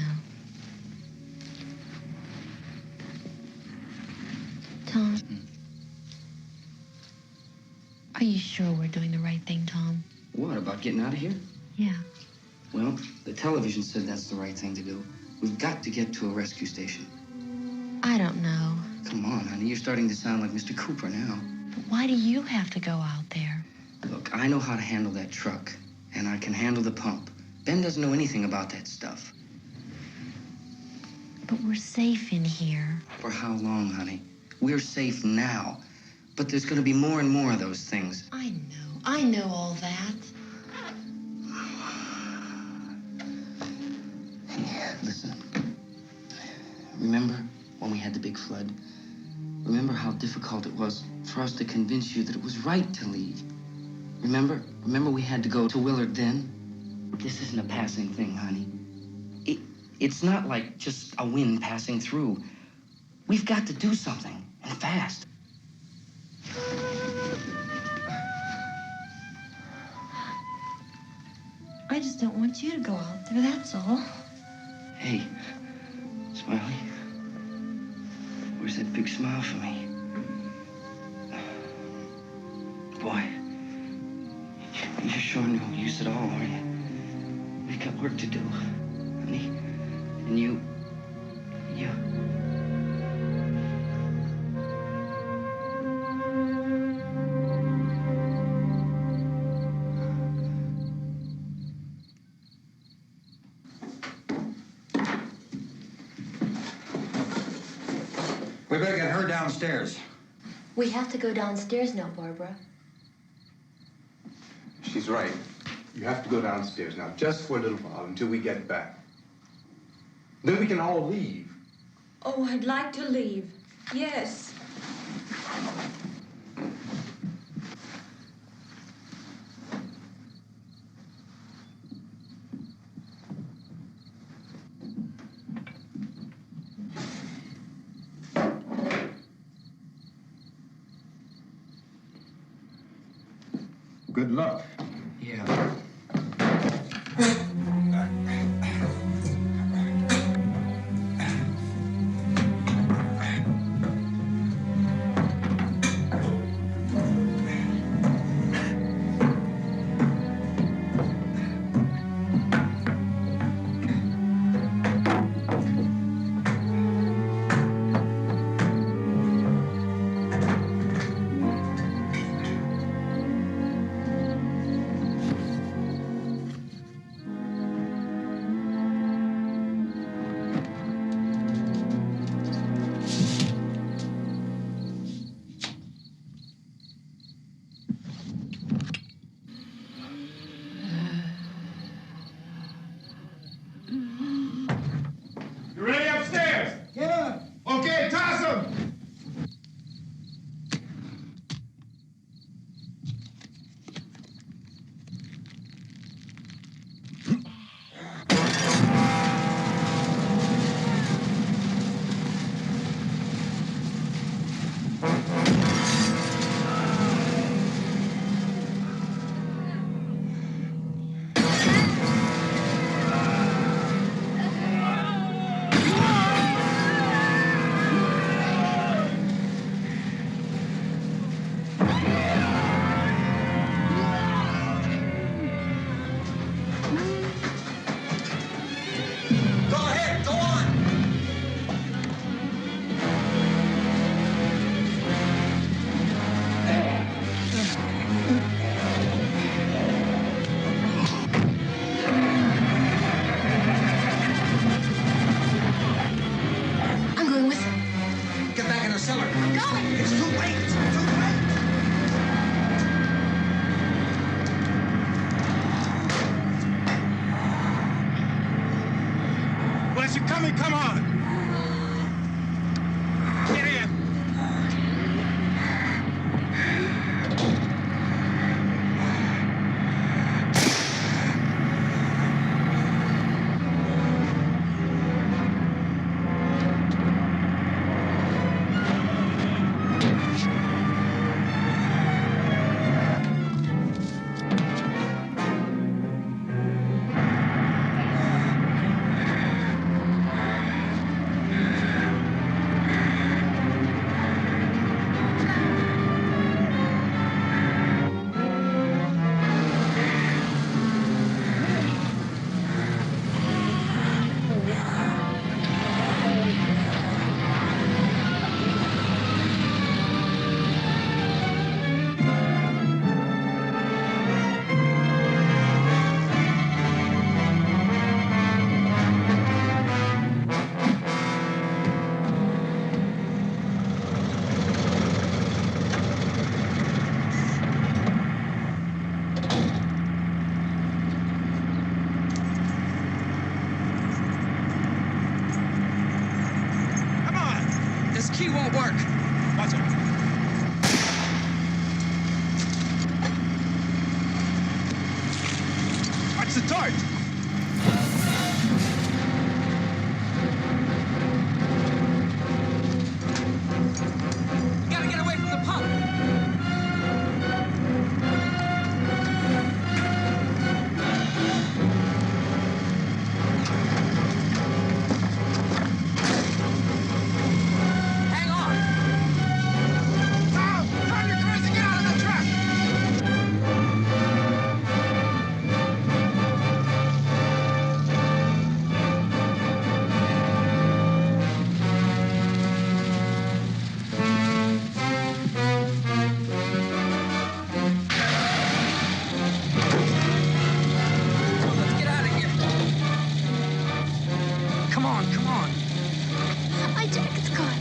Tom? Are you sure we're doing the right thing, Tom? What, about getting out of here? Yeah. Well, the television said that's the right thing to do. We've got to get to a rescue station. I don't know. Come on, honey, you're starting to sound like Mr. Cooper now. But why do you have to go out there? Look, I know how to handle that truck, and I can handle the pump. Ben doesn't know anything about that stuff. But we're safe in here. For how long, honey? We're safe now. But there's going to be more and more of those things. I know all that. Hey, listen. Remember when we had the big flood? Remember how difficult it was for us to convince you that it was right to leave? Remember? Remember we had to go to Willard then? This isn't a passing thing, honey. It's not like just a wind passing through. We've got to do something, and fast. I just don't want you to go out there, that's all. Hey, Smiley. Where's that big smile for me? Boy, you're sure no use at all, are you? We got work to do, honey. And you... We better get her downstairs. We have to go downstairs now, Barbara. She's right. You have to go downstairs now, just for a little while, until we get back. Then we can all leave. Oh, I'd like to leave. Yes. Good luck. Yeah. You ready upstairs? Yeah. Okay, toss them. Come on! Get in! Watch out. Watch the torch. We gotta get away from the pump. Hang on. Tom, drive your crazy, get out of the truck. Let's get out of here. Come on, come on. My jacket's caught.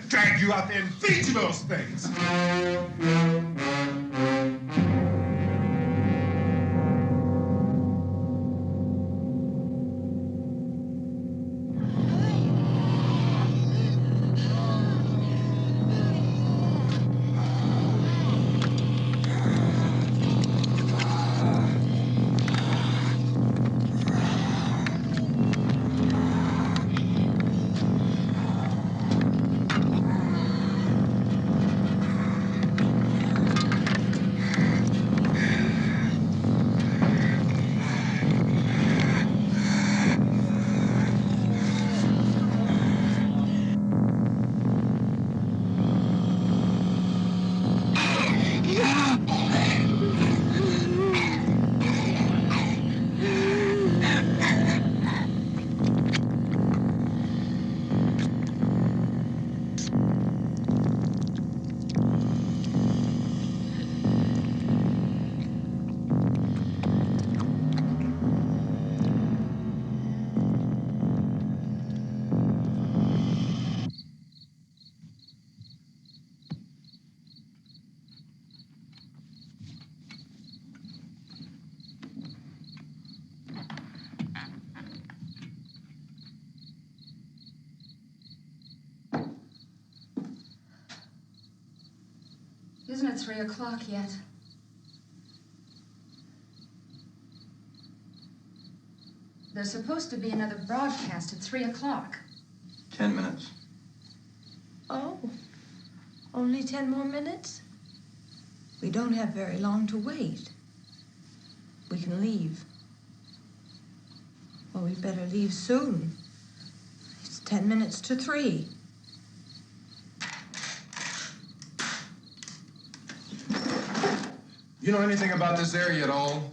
Drag you out there and feed you those things. Isn't it 3 o'clock yet? There's supposed to be another broadcast at 3 o'clock. 10 minutes. Oh, only 10 more minutes? We don't have very long to wait. We can leave. Well, we'd better leave soon. It's 10 minutes to 3. You know anything about this area at all?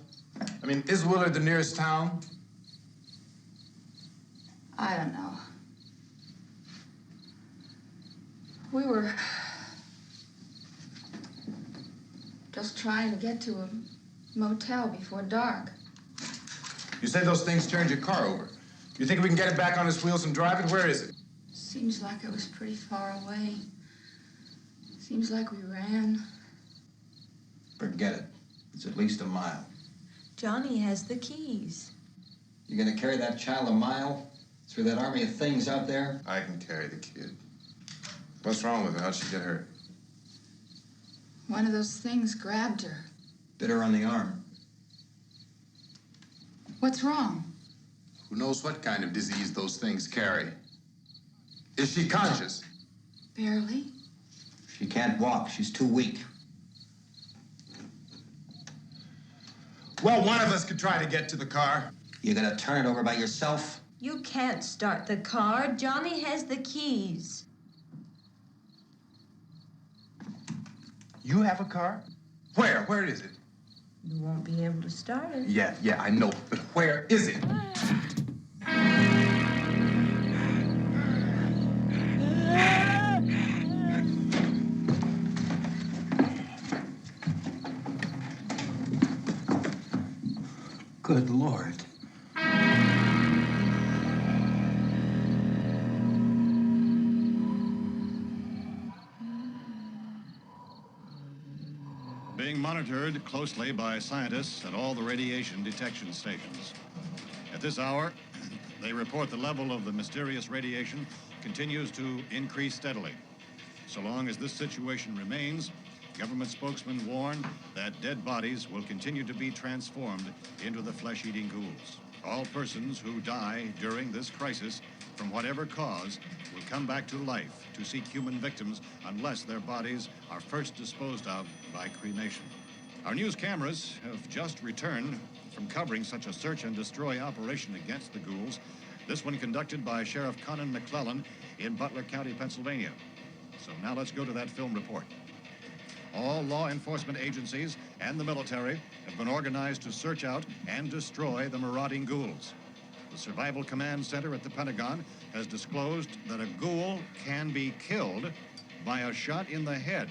I mean, is Willard the nearest town? I don't know. We were just trying to get to a motel before dark. You say those things turned your car over. You think we can get it back on its wheels and drive it? Where is it? Seems like it was pretty far away. Seems like we ran. Forget it. It's at least a mile. Johnny has the keys. You gonna carry that child a mile through that army of things out there? I can carry the kid. What's wrong with her? How'd she get hurt? One of those things grabbed her. Bit her on the arm. What's wrong? Who knows what kind of disease those things carry? Is she conscious? Barely. She can't walk. She's too weak. Well, one of us could try to get to the car. You gonna turn it over by yourself? You can't start the car. Johnny has the keys. You have a car? Where? Where is it? You won't be able to start it. Yeah, I know. But where is it? Good Lord. Being monitored closely by scientists at all the radiation detection stations. At this hour, they report the level of the mysterious radiation continues to increase steadily. So long as this situation remains, government spokesmen warn that dead bodies will continue to be transformed into the flesh-eating ghouls. All persons who die during this crisis, from whatever cause, will come back to life to seek human victims unless their bodies are first disposed of by cremation. Our news cameras have just returned from covering such a search and destroy operation against the ghouls, this one conducted by Sheriff Conan McClellan in Butler County, Pennsylvania. So now let's go to that film report. All law enforcement agencies and the military have been organized to search out and destroy the marauding ghouls. The Survival Command Center at the Pentagon has disclosed that a ghoul can be killed by a shot in the head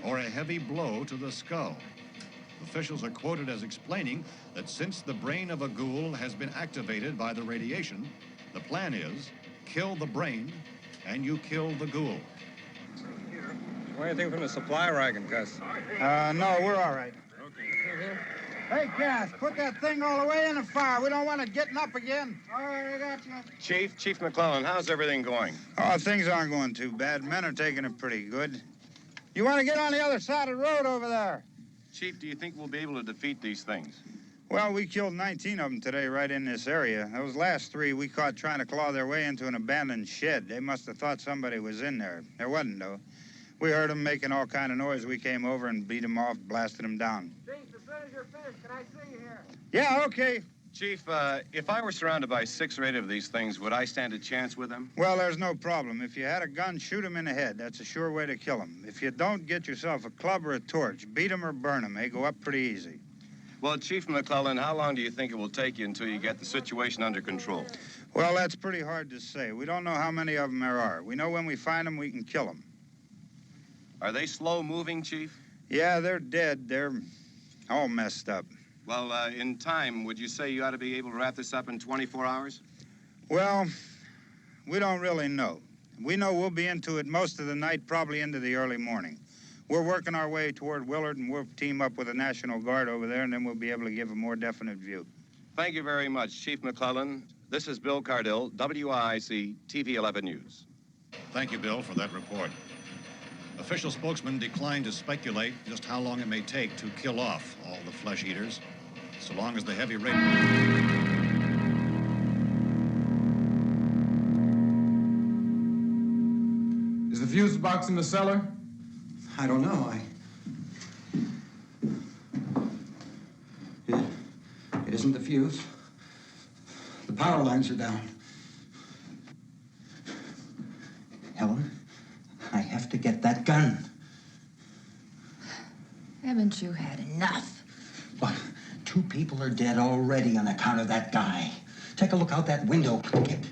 or a heavy blow to the skull. Officials are quoted as explaining that since the brain of a ghoul has been activated by the radiation, the plan is kill the brain and you kill the ghoul. Anything from the supply wagon, Gus? No, we're all right. Okay. Hey, Cass, put that thing all the way in the fire. We don't want it getting up again. All right, I got you. Chief McClellan, how's everything going? Oh, things aren't going too bad. Men are taking it pretty good. You want to get on the other side of the road over there? Chief, do you think we'll be able to defeat these things? Well, we killed 19 of them today right in this area. Those last 3 we caught trying to claw their way into an abandoned shed. They must have thought somebody was in there. There wasn't, though. We heard them making all kind of noise. We came over and beat them off, blasted them down. Chief, as soon as you're finished, can I see you here? Yeah, okay. Chief, if I were surrounded by 6 or 8 of these things, would I stand a chance with them? Well, there's no problem. If you had a gun, shoot them in the head. That's a sure way to kill them. If you don't, get yourself a club or a torch. Beat them or burn them. They go up pretty easy. Well, Chief McClellan, how long do you think it will take you until you get the situation under control? Well, that's pretty hard to say. We don't know how many of them there are. We know when we find them, we can kill them. Are they slow-moving, Chief? Yeah, they're dead. They're all messed up. Well, in time, would you say you ought to be able to wrap this up in 24 hours? Well, we don't really know. We know we'll be into it most of the night, probably into the early morning. We're working our way toward Willard, and we'll team up with the National Guard over there, and then we'll be able to give a more definite view. Thank you very much, Chief McClellan. This is Bill Cardill, WIC TV 11 News. Thank you, Bill, for that report. Official spokesman declined to speculate just how long it may take to kill off all the flesh eaters, so long as the heavy rate... Is the fuse box in the cellar? I don't know. It isn't the fuse. The power lines are down. Helen, I have to get that gun. Haven't you had enough? What? 2 people are dead already on account of that guy. Take a look out that window. Get...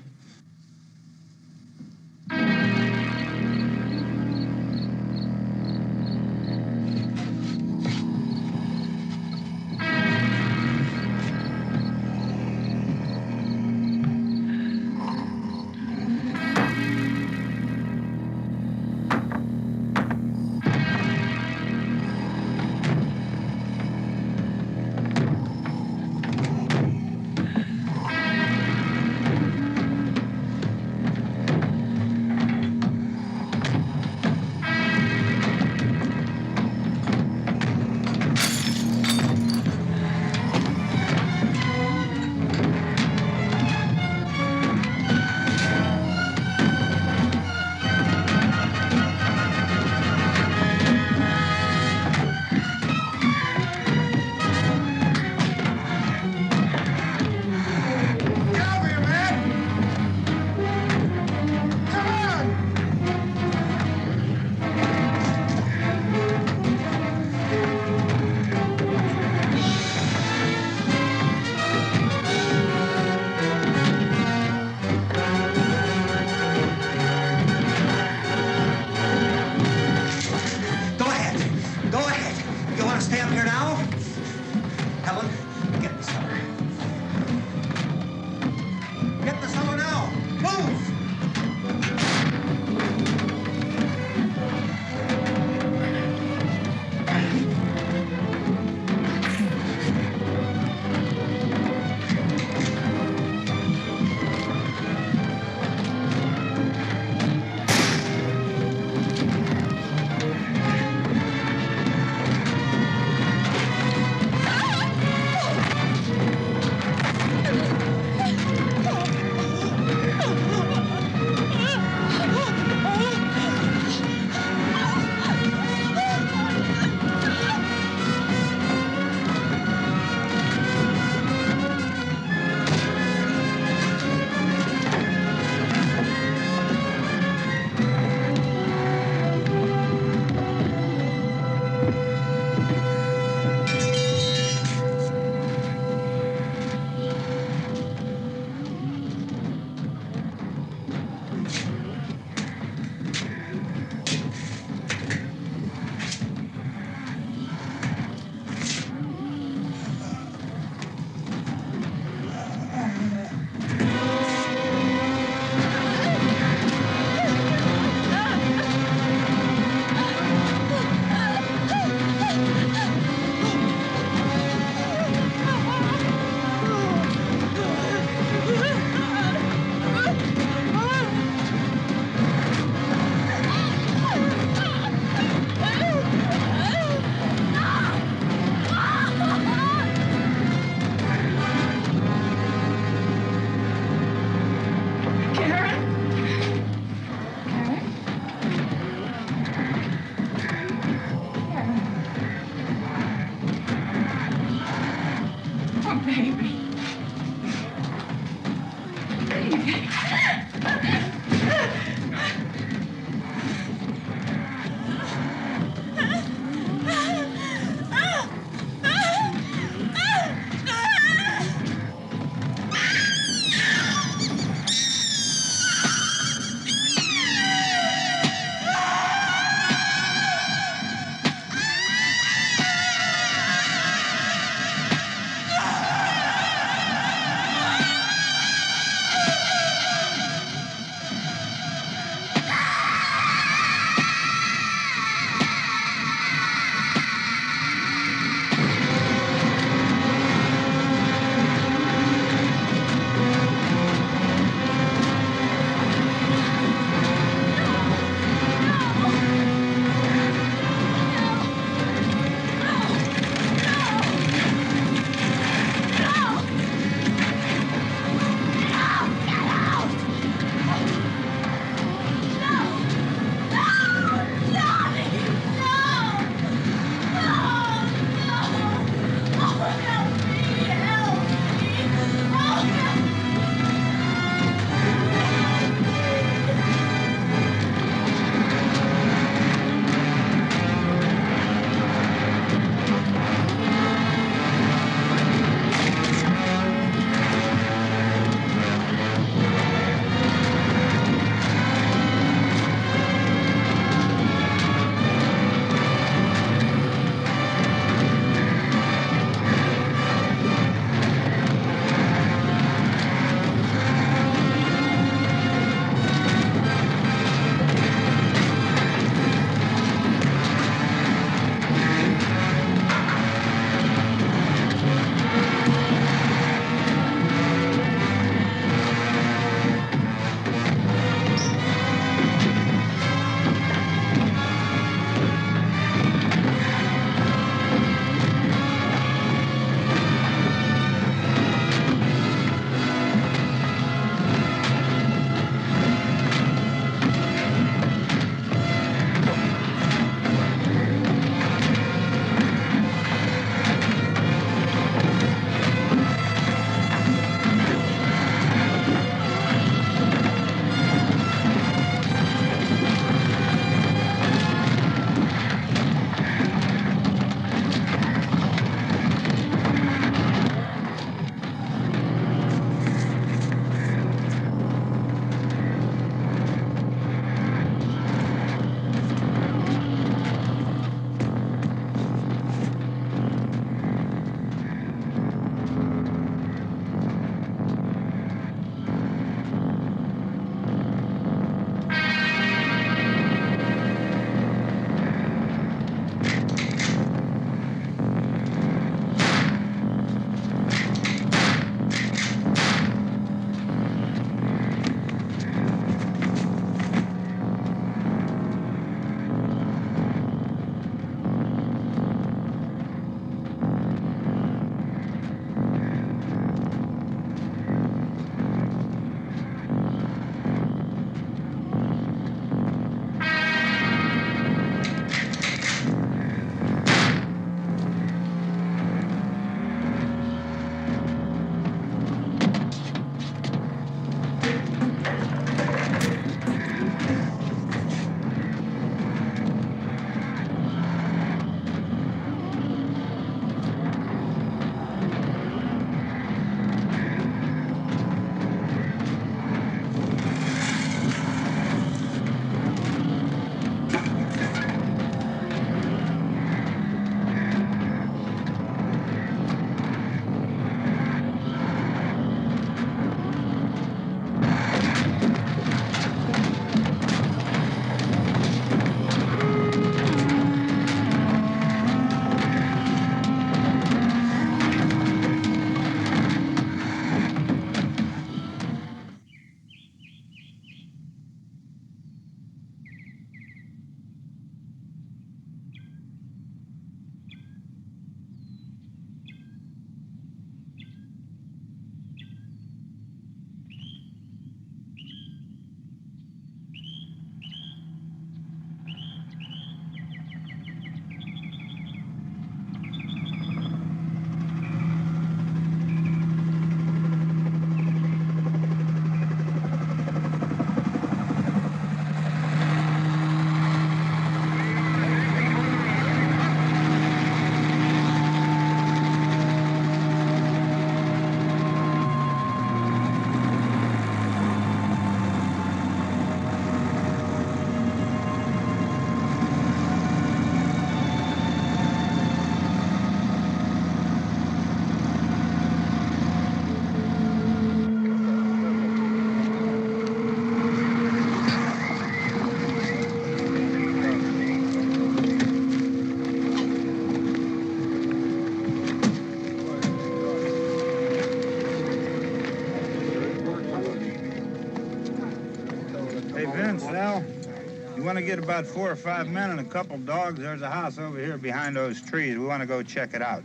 to get about 4 or 5 men and a couple dogs. There's a house over here behind those trees. We want to go check it out.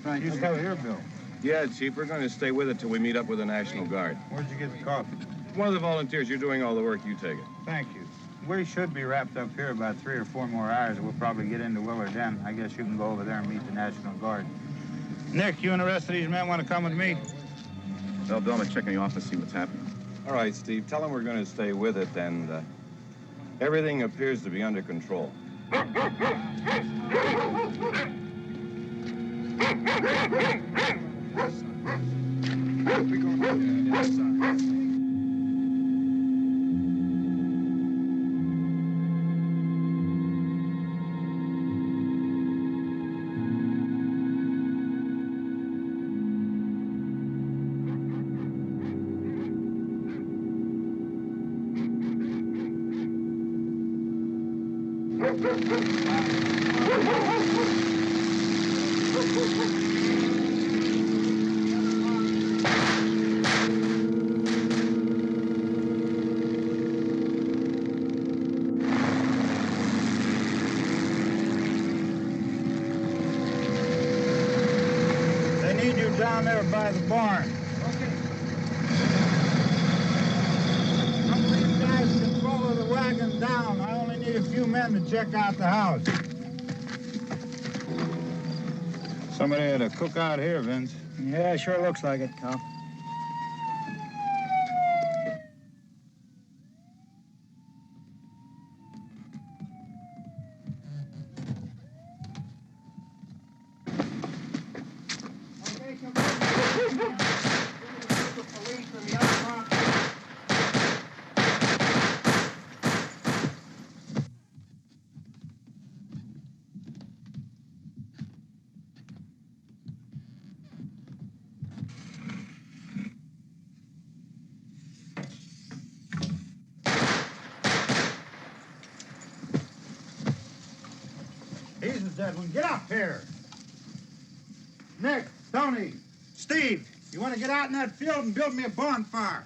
Right. You stay here, Bill. Yeah, Chief, we're going to stay with it till we meet up with the National Guard. Where'd you get the coffee? One of the volunteers, you're doing all the work, you take it. Thank you. We should be wrapped up here about 3 or 4 more hours. We'll probably get into Willard then. I guess you can go over there and meet the National Guard. Nick, you and the rest of these men want to come with me? Well, Bill, I'm going to check in the office, see what's happening. All right, Steve, tell them we're going to stay with it, and everything appears to be under control. They need you down there by the barn. Okay. Some of you guys can follow the wagon down. I only need a few men to check out the house. Somebody had a cookout here, Vince. Yeah, sure looks like it, Cop. He's the dead one. Get up here. Nick, Tony, Steve, you want to get out in that field and build me a bonfire?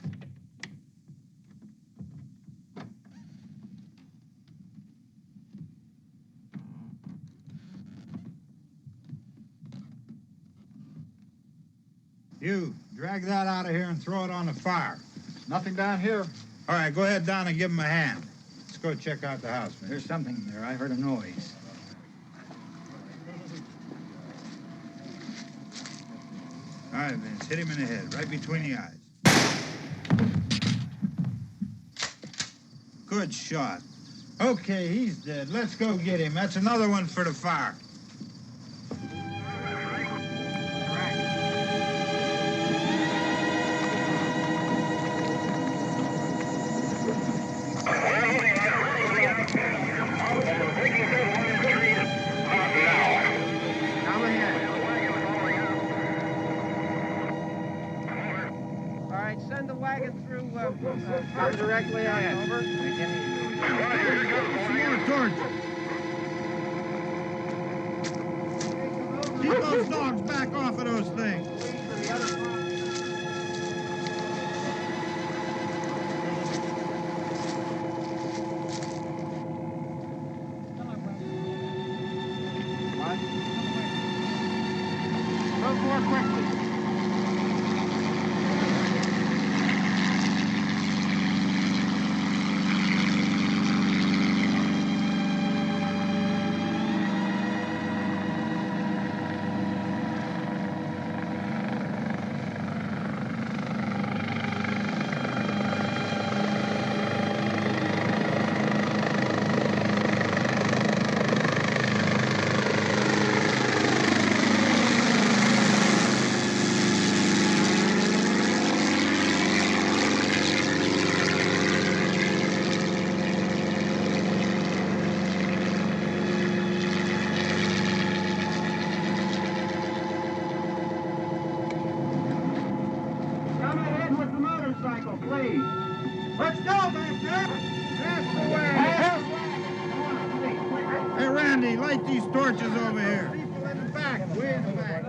You, drag that out of here and throw it on the fire. Nothing down here. All right, go ahead down and give him a hand. Let's go check out the house. There's something there. I heard a noise. All right, Vince, hit him in the head, right between the eyes. Good shot. Okay, he's dead. Let's go get him. That's another one for the fire. Send the wagon through directly ahead. Over. Some more torch. Keep those dogs back off of those things. Go more quickly. Please. Let's go, back there. That's the way. Hey, Randy, light these torches over here. People in the back, way in the back.